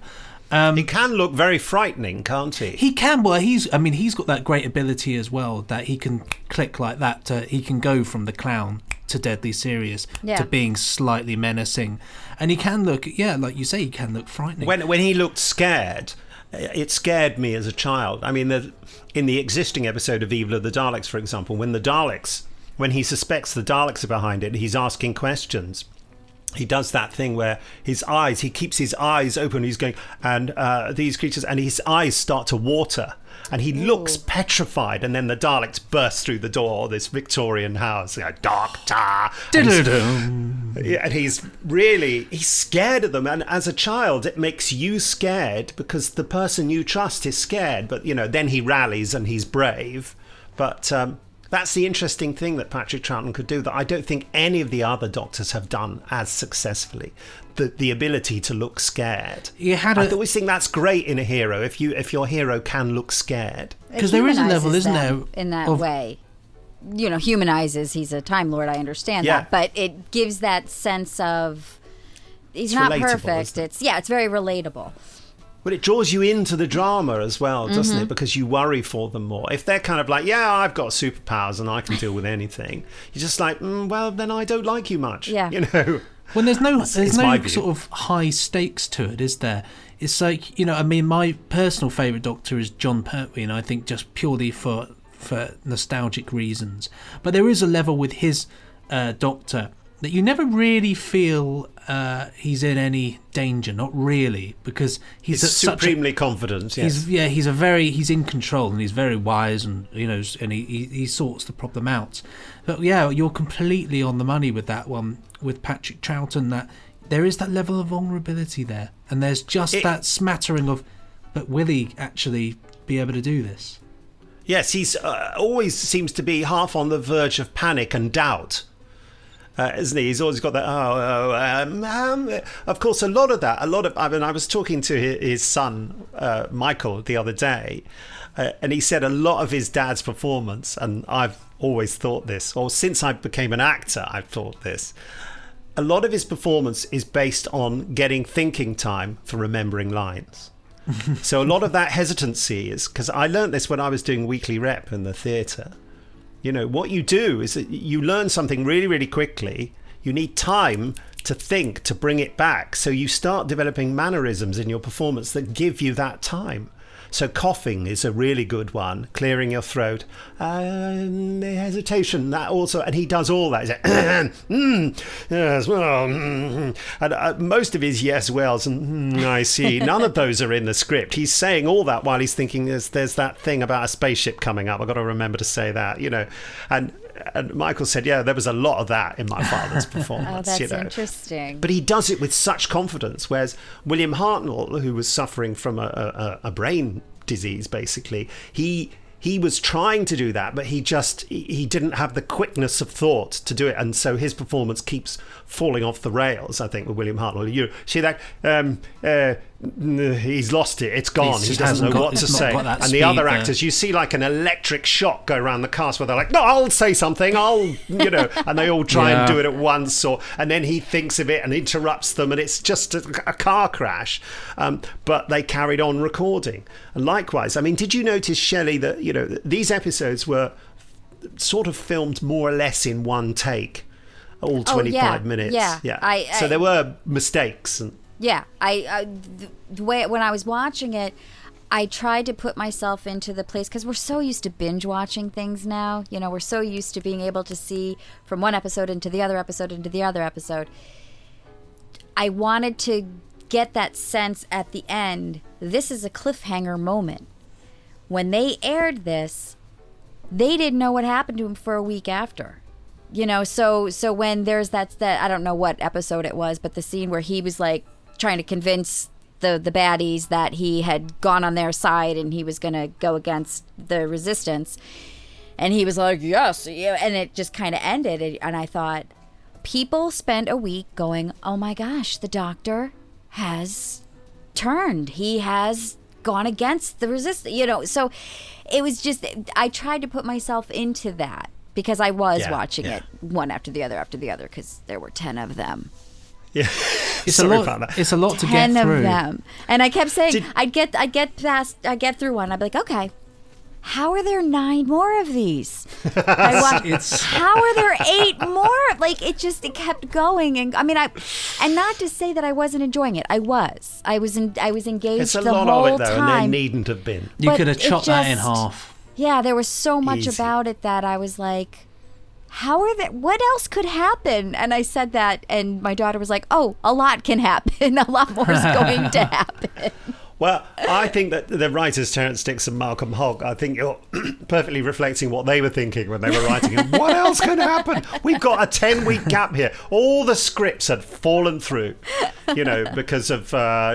He can look very frightening, can't he? He can. Well, he's got that great ability as well, that he can click like that. He can go from the clown to deadly serious to being slightly menacing. And he can look, like you say, he can look frightening. When he looked scared, it scared me as a child. I mean, in the existing episode of Evil of the Daleks, for example, when he suspects the Daleks are behind it, he's asking questions. he does that thing where he keeps his eyes open. He's going, and these creatures, and his eyes start to water. And he looks petrified, and then the Daleks burst through the door, this Victorian house, Doctor! And he's scared of them. And as a child, it makes you scared because the person you trust is scared. But, then he rallies and he's brave. But that's the interesting thing that Patrick Troughton could do that I don't think any of the other Doctors have done as successfully. The ability to look scared. I always think that's great in a hero if your hero can look scared. Because there is a level, isn't there, in that way. Humanizes. He's a Time Lord. I understand that, but it gives that sense of he's not perfect. It's very relatable. But it draws you into the drama as well, doesn't it? Because you worry for them more. If they're kind of like, I've got superpowers and I can deal with anything, you're just like, well, then I don't like you much. Yeah. When there's no sort of high stakes to it, is there? It's like, my personal favourite Doctor is John Pertwee, and I think just purely for nostalgic reasons. But there is a level with his Doctor that you never really feel he's in any danger, not really, because he's supremely confident. Yes. He's in control, and he's very wise, and and he sorts the problem out. But you're completely on the money with that one with Patrick Troughton. That there is that level of vulnerability there, and there's just that smattering of, but will he actually be able to do this? Yes, he's always seems to be half on the verge of panic and doubt. Isn't he? He's always got that. Of course, I was talking to his son, Michael, the other day, and he said a lot of his dad's performance, and I've always thought this, or since I became an actor, I've thought this. A lot of his performance is based on getting thinking time for remembering lines. So a lot of that hesitancy is because I learned this when I was doing weekly rep in the theatre. What you do is that you learn something really, really quickly. You need time to think, to bring it back. So you start developing mannerisms in your performance that give you that time. So coughing is a really good one, clearing your throat, hesitation, that also, and he does all that. He's like, yes, well, and most of his yes, wells, and I see, none of those are in the script. He's saying all that while he's thinking there's that thing about a spaceship coming up. I've got to remember to say that, and Michael said, there was a lot of that in my father's performance. Oh, that's interesting. But he does it with such confidence, whereas William Hartnell, who was suffering from a brain disease, basically, he was trying to do that, but he didn't have the quickness of thought to do it, and so his performance keeps falling off the rails, I think, with William Hartnell. You see that he's lost it, it's gone, he doesn't know what to say. And the other actors, you see like an electric shock go around the cast where they're like, no, I'll say something, and they all try and do it at once, and then he thinks of it and interrupts them, and it's just a car crash. But they carried on recording. And likewise, did you notice, Shelley, that these episodes were sort of filmed more or less in one take, all 25 minutes. So there were mistakes. The way when I was watching it, I tried to put myself into the place, because we're so used to binge watching things now. We're so used to being able to see from one episode into the other episode into the other episode. I wanted to get that sense at the end. This is a cliffhanger moment. When they aired this, they didn't know what happened to him for a week after. So when there's that I don't know what episode it was, but the scene where he was like trying to convince the baddies that he had gone on their side and he was going to go against the resistance, and he was like, yes, and it just kind of ended. And I thought, people spent a week going, oh my gosh, the Doctor has turned, he has gone against the resistance, so it was just, I tried to put myself into that, because I was watching it one after the other, because there were 10 of them. Yeah, it's a lot to get 10 through. of them, and I kept saying, I'd get through one. I'd be like, okay, how are there 9 more of these? How are there 8 more? Like, it kept going, and and not to say that I wasn't enjoying it. I was engaged. It's a the lot whole of it though, time. and there needn't have been. You could have chopped that in half. Yeah, there was so much Easy. about it that I was like, how are that? What else could happen? And I said that, and my daughter was like, oh, a lot can happen. A lot more is going to happen. Well, I think that the writers Terence Dicks and Malcolm Hogg, I think you're perfectly reflecting what they were thinking when they were writing it. What else can happen? We've got a 10-week gap here. All the scripts had fallen through, because of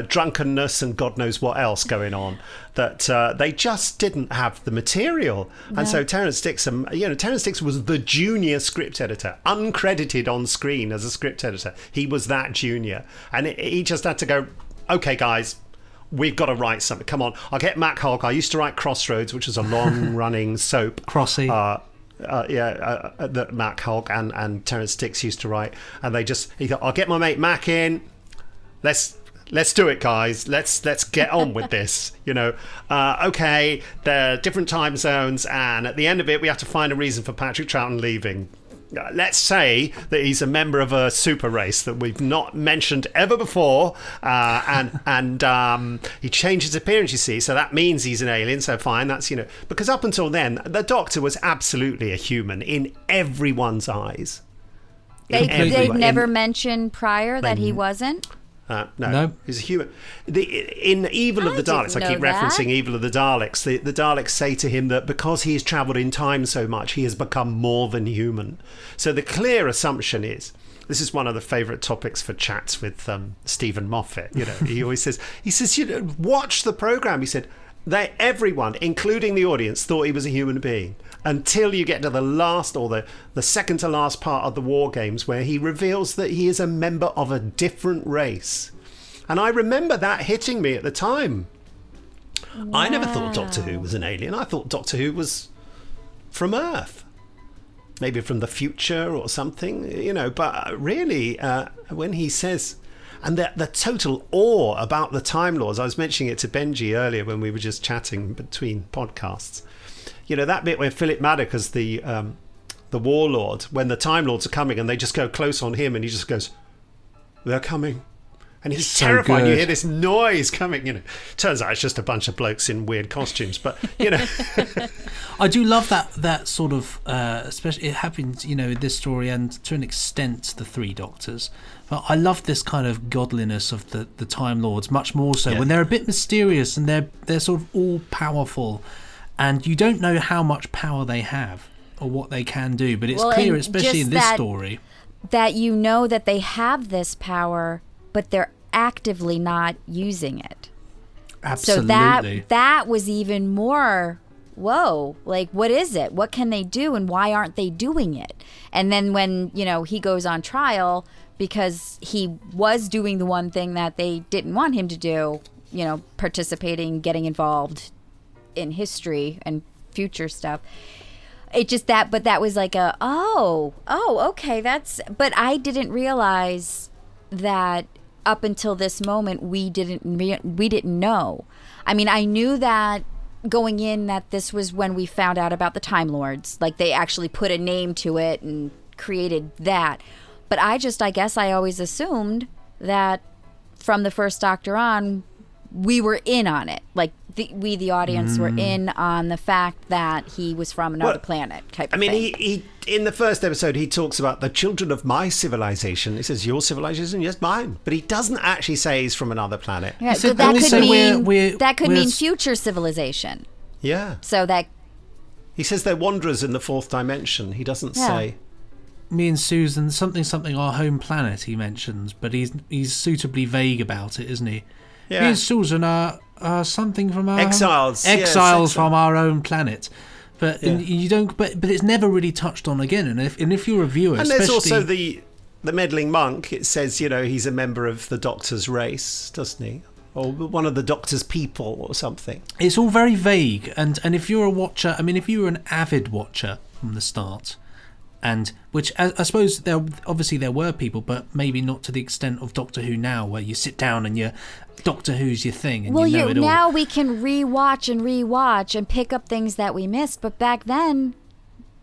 drunkenness and God knows what else going on, that they just didn't have the material. No. And so Terence Dicks, Terence Dicks was the junior script editor, uncredited on screen as a script editor. He was that junior. And he just had to go, okay, guys, we've got to write something. Come on. I'll get Matt Hogg. I used to write Crossroads, which was a long-running soap. Crossy. That Matt Hogg and Terence Dicks used to write. And he thought, I'll get my mate Mac in. Let's do it, guys. Let's get on with this. Okay, there are different time zones, and at the end of it, we have to find a reason for Patrick Troughton leaving. Let's say that he's a member of a super race that we've not mentioned ever before, and he changed his appearance, you see, so that means he's an alien, so fine, that's, because up until then, the Doctor was absolutely a human in everyone's eyes. They never mentioned prior that he wasn't? No, he's a human. In Evil of the Daleks, I keep referencing Evil of the Daleks. The Daleks say to him that because he has travelled in time so much, he has become more than human. So the clear assumption is, this is one of the favourite topics for chats with Stephen Moffat. He always says, watch the programme. He said, everyone, including the audience, thought he was a human being. Until you get to the last or the second to last part of the War Games, where he reveals that he is a member of a different race. And I remember that hitting me at the time. Wow. I never thought Doctor Who was an alien. I thought Doctor Who was from Earth. Maybe from the future or something, But really, when he says... And the total awe about the Time Lords. I was mentioning it to Benji earlier when we were just chatting between podcasts. That bit where Philip Maddock as the warlord, when the Time Lords are coming and they just go close on him and he just goes, they're coming. And he's so terrified. Good. You hear this noise coming. Turns out it's just a bunch of blokes in weird costumes. But, I do love that sort of, especially it happens, in this story and to an extent the Three Doctors. But I love this kind of godliness of the Time Lords much more so when they're a bit mysterious and they're sort of all powerful. And you don't know how much power they have or what they can do, but it's clear, especially in this story, that that they have this power, but they're actively not using it. Absolutely. So that was even more, whoa, like, what is it? What can they do, and why aren't they doing it? And then when, he goes on trial because he was doing the one thing that they didn't want him to do, participating, getting involved in history and future stuff. It just but that was like okay, but I didn't realize that up until this moment we didn't know. I mean, I knew that going in that this was when we found out about the Time Lords, like they actually put a name to it and created that. But I guess I always assumed that from the first Doctor on, we were in on it. Like we, the audience, were in on the fact that he was from another planet type of thing. I mean, he in the first episode, he talks about the children of my civilization. He says, your civilization? Yes, mine. But he doesn't actually say he's from another planet. Yeah, so that could mean future civilization. Yeah. So that... He says they're wanderers in the fourth dimension. He doesn't say... Me and Susan, something our home planet, he mentions, but he's suitably vague about it, isn't he? Yeah. Me and Susan are something from our exiles from our own planet, but you don't. But it's never really touched on again. And if you're a viewer, and there's also the meddling monk. It says he's a member of the Doctor's race, doesn't he? Or one of the Doctor's people, or something. It's all very vague. And if you're a watcher, I mean, if you were an avid watcher from the start. And which I suppose there were people, but maybe not to the extent of Doctor Who now, where you sit down and Doctor Who's your thing, and you know it all. Now we can rewatch and pick up things that we missed, but back then,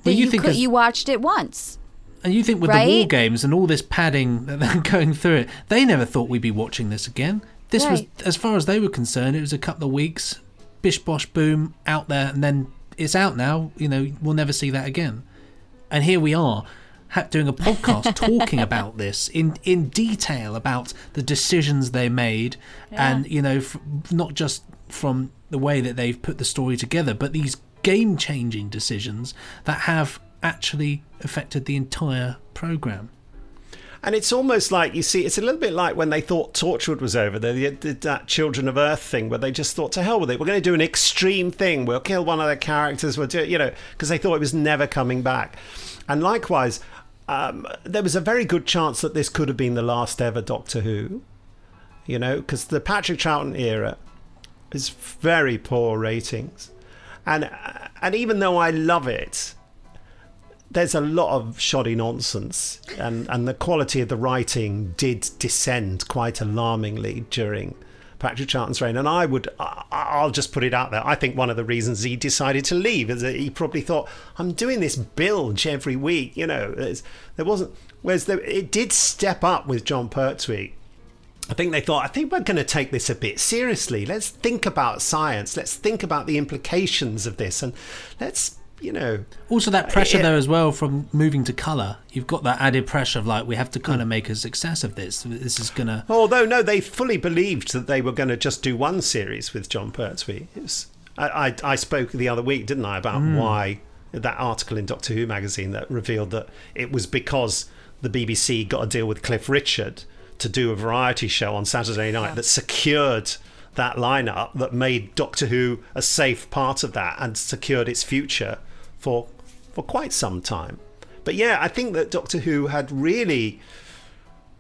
you watched it once. And you think with the War Games and all this padding that they're going through it, they never thought we'd be watching this again. This was, as far as they were concerned, it was a couple of weeks, bish bosh boom, out there, and then it's out now. We'll never see that again. And here we are doing a podcast talking about this in detail about the decisions they made, and not just from the way that they've put the story together, but these game-changing decisions that have actually affected the entire program. And it's almost like, you see, it's a little bit like when they thought Torchwood was over. They did that Children of Earth thing where they just thought, to hell with it. We're going to do an extreme thing. We'll kill one of the characters. We'll do it, because they thought it was never coming back. And likewise, there was a very good chance that this could have been the last ever Doctor Who, because the Patrick Troughton era is very poor ratings. And even though I love it, there's a lot of shoddy nonsense, and the quality of the writing did descend quite alarmingly during Patrick Troughton's reign. And I'll just put it out there, I think one of the reasons he decided to leave is that he probably thought, I'm doing this bilge every week, it did step up with John Pertwee. I think they thought, I think we're going to take this a bit seriously. Let's think about science. Let's think about the implications of this, and let's also that pressure though as well from moving to colour. You've got that added pressure of like, we have to kind of make a success of this. This is gonna. Although no, they fully believed that they were going to just do one series with John Pertwee. I spoke the other week, didn't I, about why that article in Doctor Who magazine that revealed that it was because the BBC got a deal with Cliff Richard to do a variety show on Saturday night that secured that lineup, that made Doctor Who a safe part of that and secured its future for quite some time. But yeah, I think that Doctor Who had really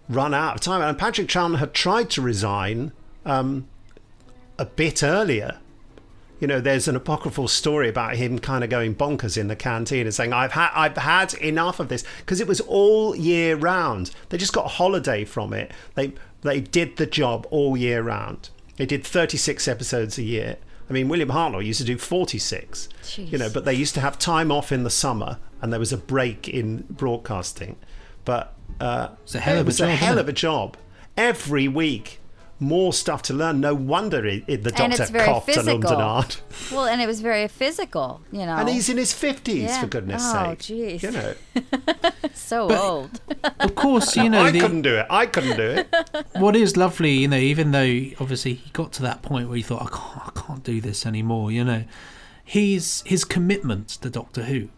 run out of time, and Patrick Troughton had tried to resign a bit earlier. There's an apocryphal story about him kind of going bonkers in the canteen and saying, I've had enough of this, because it was all year round. They just got a holiday from it. They did the job all year round. They did 36 episodes a year. I mean, William Hartnell used to do 46. Jeez. But they used to have time off in the summer, and there was a break in broadcasting. But it was a hell of a job. Every week, more stuff to learn. No wonder the Doctor coughed and ummed and ahed. Well, and it was very physical, And he's in his 50s, for goodness sake. Oh, jeez. So old. Of course, I couldn't do it. I couldn't do it. What is lovely, even though obviously he got to that point where he thought, I can't do this anymore, his commitment to Doctor Who,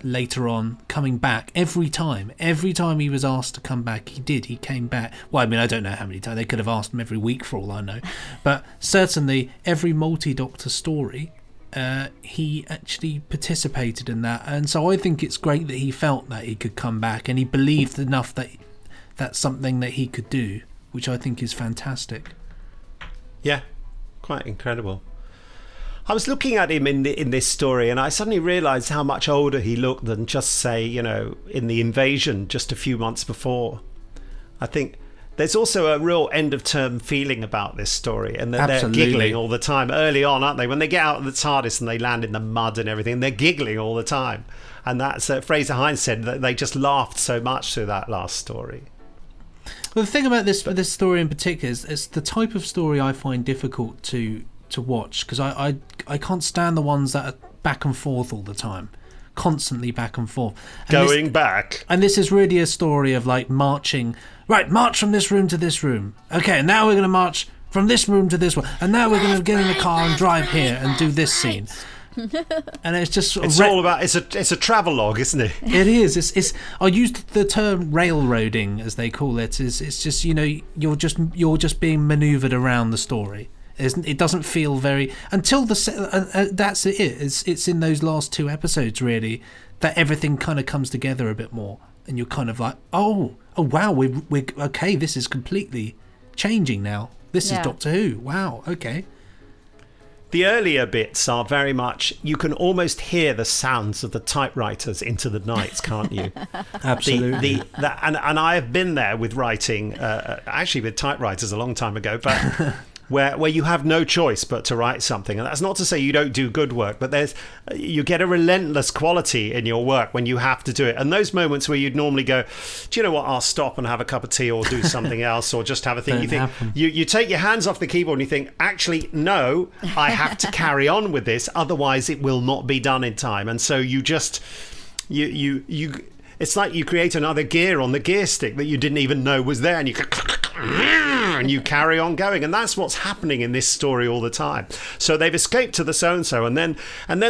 later on, coming back every time he was asked to come back, he came back. Well, I mean, I don't know how many times. They could have asked him every week for all I know, but certainly every multi-Doctor story, he actually participated in that. And so I think it's great that he felt that he could come back, and he believed enough that that's something that he could do, which I think is fantastic. Yeah, quite incredible. I was looking at him in this story, and I suddenly realised how much older he looked than just, say, in The Invasion just a few months before. I think there's also a real end-of-term feeling about this story, and they're giggling all the time. Early on, aren't they? When they get out of the TARDIS and they land in the mud and everything, they're giggling all the time. And that's Fraser Hines said that they just laughed so much through that last story. Well, the thing about this story in particular is it's the type of story I find difficult to watch, because I can't stand the ones that are back and forth all the time, constantly back and forth. Back. And this is really a story of like marching, right, march from this room to this room. Okay, and now we're going to march from this room to this one. And now we're going to get in the car and drive here and do this scene. And it's just all about it's a travelogue, isn't it? It is. It's I used the term railroading, as they call it. It's just, you're just being maneuvered around the story. It doesn't feel very until that's it. It's in those last two episodes really that everything kind of comes together a bit more, and you're kind of like, oh wow, we're okay. This is completely changing now. This is Doctor Who. Wow. Okay. The earlier bits are very much, you can almost hear the sounds of the typewriters into the night, can't you? Absolutely. And I have been there with writing, actually with typewriters a long time ago, but where you have no choice but to write something. And that's not to say you don't do good work, but you get a relentless quality in your work when you have to do it. And those moments where you'd normally go, do you know what, I'll stop and have a cup of tea or do something else or just have a thing. You take your hands off the keyboard and you think, actually, no, I have to carry on with this. Otherwise, it will not be done in time. And so you just you it's like you create another gear on the gear stick that you didn't even know was there, and you carry on going. And that's what's happening in this story all the time. So they've escaped to the so-and-so, and then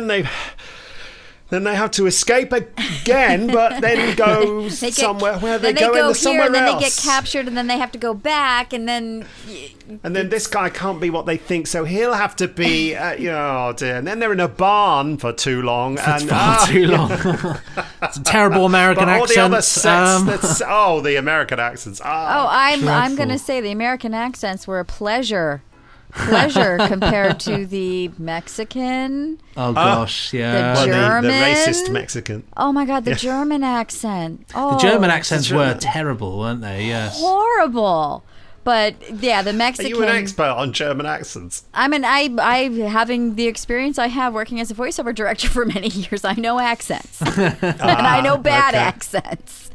they have to escape again, but then go somewhere where they go into somewhere else. Then they get captured, and then they have to go back, and then this guy can't be what they think, so he'll have to be, oh dear. And then they're in a barn for too long. Too long. It's a terrible American accent. All the other sets, the American accents. I'm going to say the American accents were a pleasure compared to the Mexican. Oh gosh, yeah. The German, the racist Mexican. Oh my God, the German accent. Oh, the German accents were terrible, weren't they? Yes. Horrible. But yeah, the Mexican. Are you an expert on German accents? I mean, I having the experience I have working as a voiceover director for many years, I know accents, and I know bad accents.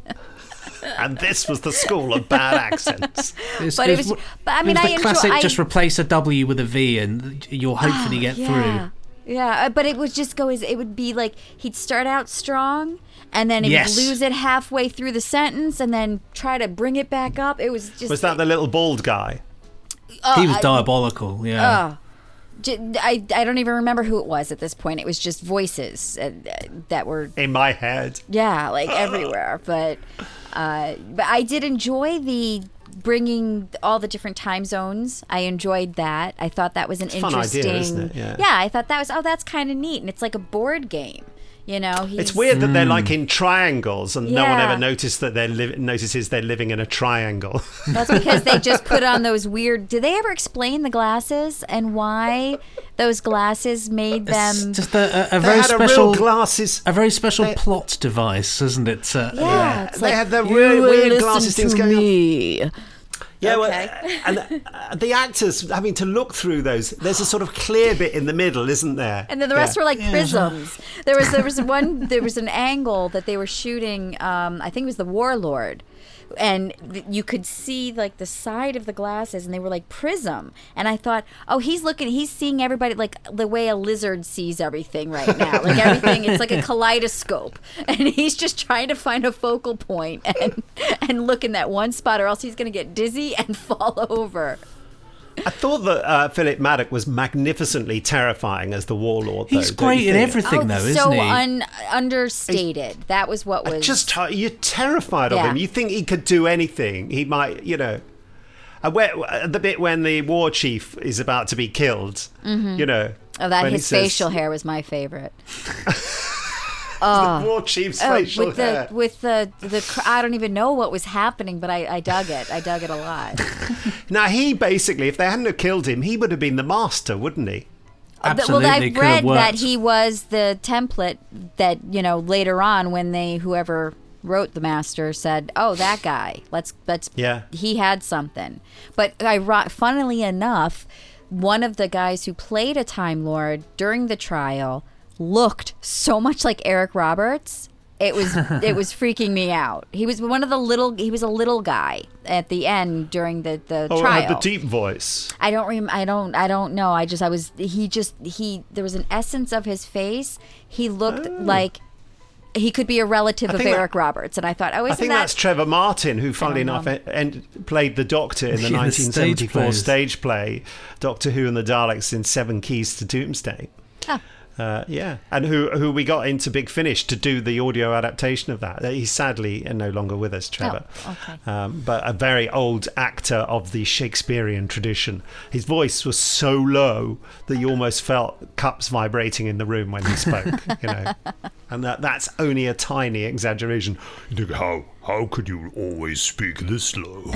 And this was the school of bad accents. But it was the classic. Just replace a W with a V, and you'll hopefully get through. Yeah, but it would just go it would be like he'd start out strong, and then he would lose it halfway through the sentence, and then try to bring it back up. It was just. Was that the little bald guy? He was diabolical. Yeah. I don't even remember who it was at this point. It was just voices that were in my head. Yeah, like everywhere. But I did enjoy the bringing all the different time zones. I enjoyed that. I thought that was an interesting fun idea, isn't it? Yeah, I thought that was that's kind of neat, and it's like a board game. You know, it's weird that they're like in triangles, and no one ever notices that notices they're living in a triangle. That's because they just put on those weird. Did they ever explain the glasses and why those glasses made them? It's just a very special glasses. A very special plot device, isn't it? It's they like, had the weird glasses things going on. Yeah, okay. And the actors having to look through those. There's a sort of clear bit in the middle, isn't there? And then the rest were like prisms. There was an angle that they were shooting. I think it was the Warlord, and you could see like the side of the glasses, and they were like prism. And I thought, he's seeing everybody like the way a lizard sees everything right now. Like everything, it's like a kaleidoscope, and he's just trying to find a focal point and look in that one spot, or else he's going to get dizzy and fall over. I thought that Philip Maddock was magnificently terrifying as the Warlord. He's great in everything, though, isn't he? Understated. That was what was. You're terrified of him. You think he could do anything. He might, the bit when the war chief is about to be killed, his facial hair was my favorite. The war chief's facial hair. With the I don't even know what was happening, but I dug it. I dug it a lot. Now, he basically, if they hadn't have killed him, he would have been the master, wouldn't he? Absolutely. Well, I've read that he was the template that, later on when whoever wrote the master said, that guy, let's he had something. But funnily enough, one of the guys who played a Time Lord during the trial looked so much like Eric Roberts. It was freaking me out. He was a little guy at the end during the trial. Had the deep voice. I don't know. There was an essence of his face. He looked like he could be a relative of Eric Roberts, and I thought, I think that's Trevor Martin, who, funnily enough, played the Doctor in the 1974 stage play Doctor Who and the Daleks in 7 Keys to Doomsday. Oh. And who we got into Big Finish to do the audio adaptation of that. He's sadly no longer with us, Trevor. Okay. But a very old actor of the Shakespearean tradition. His voice was so low that you almost felt cups vibrating in the room when he spoke. And that's only a tiny exaggeration. How could you always speak this low?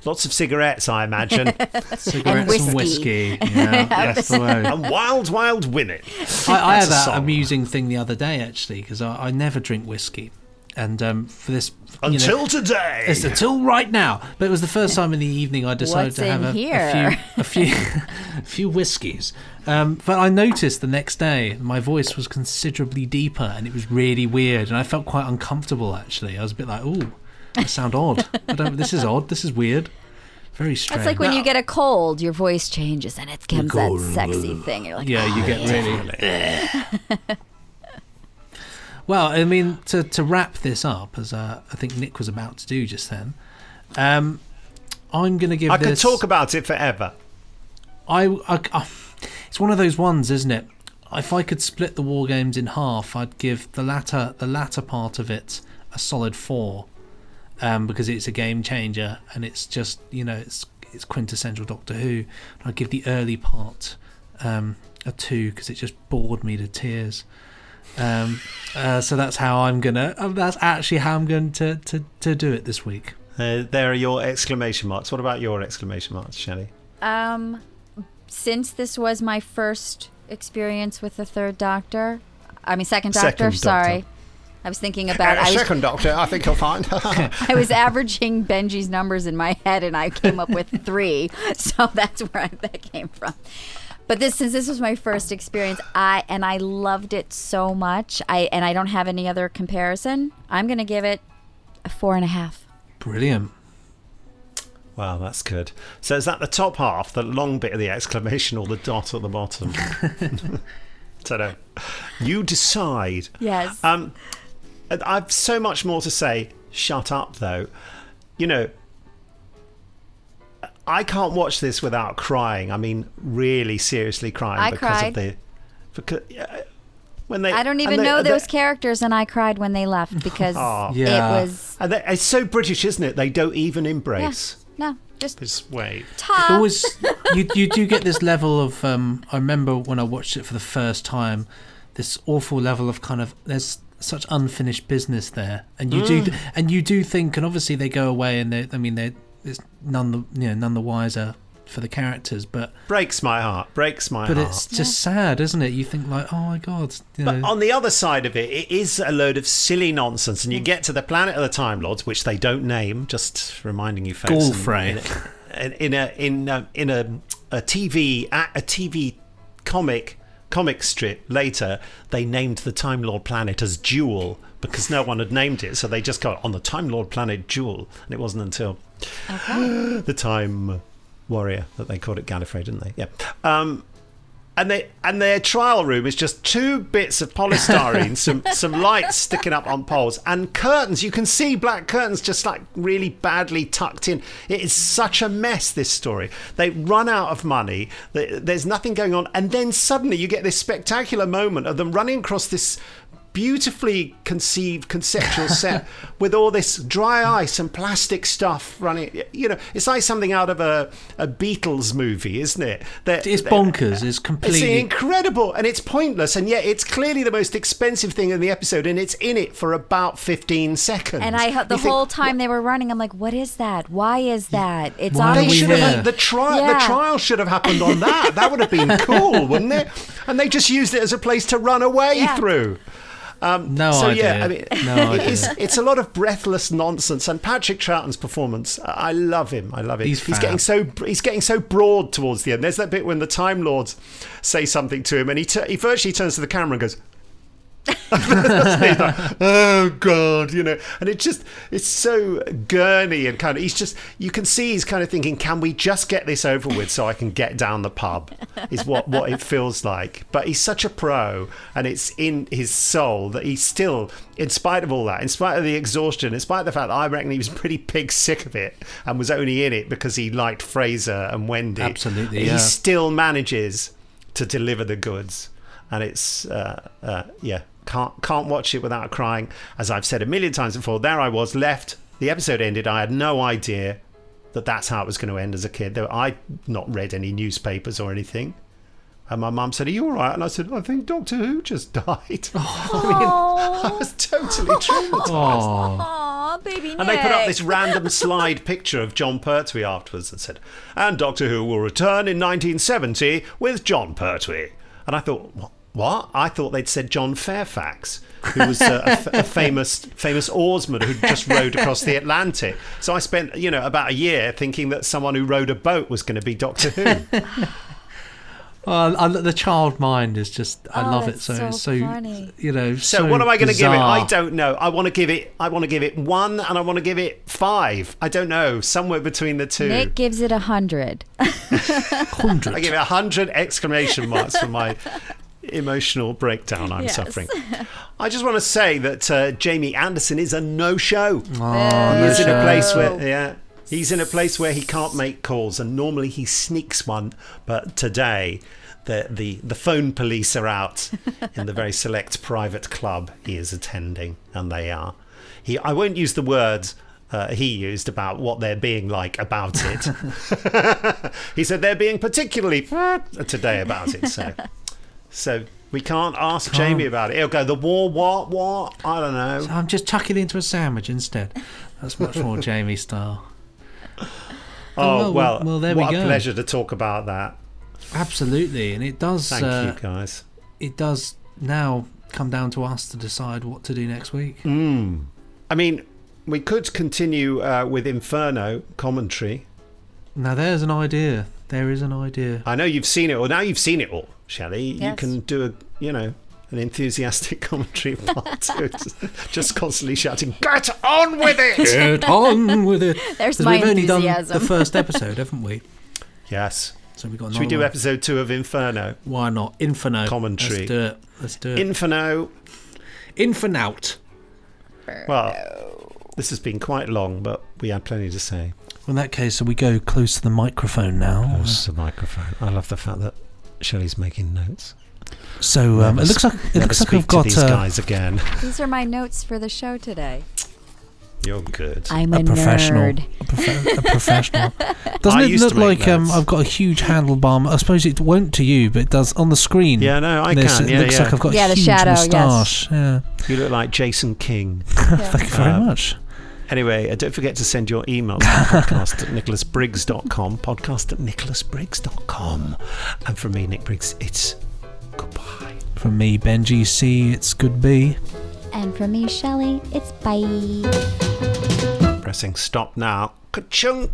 Lots of cigarettes, I imagine. Cigarettes and whiskey. Yeah, that's the way. And wild, wild women. I had that amusing thing the other day, actually, because I never drink whiskey. And for this... today! It's until right now. But it was the first time in the evening I decided to have a few whiskies. But I noticed the next day my voice was considerably deeper, and it was really weird. And I felt quite uncomfortable, actually. I was a bit like, ooh. I sound odd. This is odd. This is weird. Very strange. It's like when you get a cold, your voice changes and it becomes that sexy thing. You're like, you get really. Well, I mean, to wrap this up, as I think Nick was about to do just then, I'm going to give I this... could talk about it forever. It's one of those ones, isn't it? If I could split the War Games in half, I'd give the latter part of it a solid 4, because it's a game changer and it's just, it's quintessential Doctor Who. I'd give the early part a 2 because it just bored me to tears. So that's how I'm gonna. That's actually how I'm going to do it this week. There are your exclamation marks. What about your exclamation marks, Shelley? Since this was my first experience with the Second Doctor. Sorry, I was thinking about Second Doctor. I think you'll find. I was averaging Benji's numbers in my head, and I came up with 3. So that's where that came from. But since this was my first experience, I loved it so much. I don't have any other comparison. I'm going to give it a 4.5. Brilliant. Wow, that's good. So is that the top half, the long bit of the exclamation, or the dot at the bottom? Don't know. You decide. Yes. I've so much more to say. Shut up, though. I can't watch this without crying. I mean, really seriously crying cried. When they. I don't even know those characters, and I cried when they left because it was. And it's so British, isn't it? They don't even embrace. Yeah. No, just wait. It always, you do get this level of. I remember when I watched it for the first time, this awful level of kind of there's such unfinished business there, and you do think, and obviously they go away, and it's none the wiser for the characters, but breaks my heart. But it's just sad, isn't it? You think like, oh my god. But on the other side of it, it is a load of silly nonsense, and you get to the planet of the Time Lords, which they don't name. Just reminding you folks. Gallifrey. In a TV comic strip later, they named the Time Lord planet as Jewel because no one had named it, so they just got on the Time Lord planet Jewel, and it wasn't until the Time Warrior that they called it Gallifrey, didn't they? Yeah. And their trial room is just 2 bits of polystyrene, some lights sticking up on poles, and curtains. You can see black curtains just like really badly tucked in. It is such a mess, this story. They run out of money. There's nothing going on. And then suddenly you get this spectacular moment of them running across this beautifully conceived conceptual set with all this dry ice and plastic stuff running. It's like something out of a Beatles movie, isn't it? It's bonkers. It's completely... It's incredible, and it's pointless, and yet it's clearly the most expensive thing in the episode, and it's in it for about 15 seconds. And the whole time they were running, I'm like, what is that? Why is that? It's the trial should have happened on that. That would have been cool, wouldn't it? And they just used it as a place to run away through. It's a lot of breathless nonsense, and Patrick Troughton's performance, I love him. He's getting so broad towards the end. There's that bit when the Time Lords say something to him, and he virtually turns to the camera and goes, he's like, oh god, and it's so gurney, and kind of you can see he's kind of thinking, can we just get this over with so I can get down the pub, is what it feels like. But he's such a pro, and it's in his soul that he's still, in spite of all that, in spite of the exhaustion, in spite of the fact that I reckon he was pretty pig sick of it and was only in it because he liked Fraser and Wendy. Absolutely, he still manages to deliver the goods. And it's can't watch it without crying. As I've said a million times before, there I was left. The episode ended. I had no idea that that's how it was going to end as a kid. I'd not read any newspapers or anything. And my mum said, "Are you all right?" And I said, "I think Doctor Who just died." I was totally traumatized. Aww, baby Nick. And they put up this random slide picture of John Pertwee afterwards that said, "And Doctor Who will return in 1970 with John Pertwee." And I thought, what? I thought they'd said John Fairfax, who was a famous oarsman who just rowed across the Atlantic. So I spent, about a year thinking that someone who rowed a boat was going to be Doctor Who. The child mind is just, I love it. So funny. So what am I going to give it? I don't know. I want to give it 1, and I want to give it 5. I don't know, somewhere between the two. Nick gives it 100. 100. I give it 100 exclamation marks for my emotional breakdown I'm suffering. I just want to say that Jamie Anderson is a no-show. Oh, He's in a place where, he's in a place where he can't make calls, and normally he sneaks one. But today, the phone police are out in the very select private club he is attending, and they are. I won't use the words he used about what they're being like about it. He said they're being particularly today about it. So we can't ask Jamie about it. He'll go, the war, what? I don't know. So I'm just tucking into a sandwich instead. That's much more Jamie style. Well, there we what go. a pleasure to talk about that. Absolutely, and it does. Thank you, guys. It does now come down to us to decide what to do next week. I mean, we could continue with Inferno commentary. Now, there's an idea. There is an idea. I know you've seen it all. Now you've seen it all, Shelley. Yes. You can do an enthusiastic commentary part to it. Just constantly shouting, "Get on with it!" Get on with it. There's 'Cause my we've only done enthusiasm. the first episode, haven't we? Yes. So we got. Should we do another one. episode 2 of Inferno? Why not? Inferno Commentary. Let's do it. Inferno. Infernout. Well, this has been quite long, but we had plenty to say. In that case, so we go close to the microphone now. Close to the microphone. I love the fact that Shelley's making notes. So it looks like speak I've got to these guys again. These are my notes for the show today. You're good. I'm a professional. nerd. A professional. Doesn't it used look to make like notes. I've got a huge handlebar? I suppose it won't to you, but it does on the screen. Yeah, no, I It can. Yeah, looks yeah. like I've got Yeah, a the huge shadow, yes. moustache. Yeah. You look like Jason King. Thank you very much. Anyway, don't forget to send your emails to podcast@nicholasbriggs.com, podcast@nicholasbriggs.com. And from me, Nick Briggs, it's goodbye. From me, Benji C, it's good be. And for me, Shelley, it's bye. Pressing stop now. Ka-chung!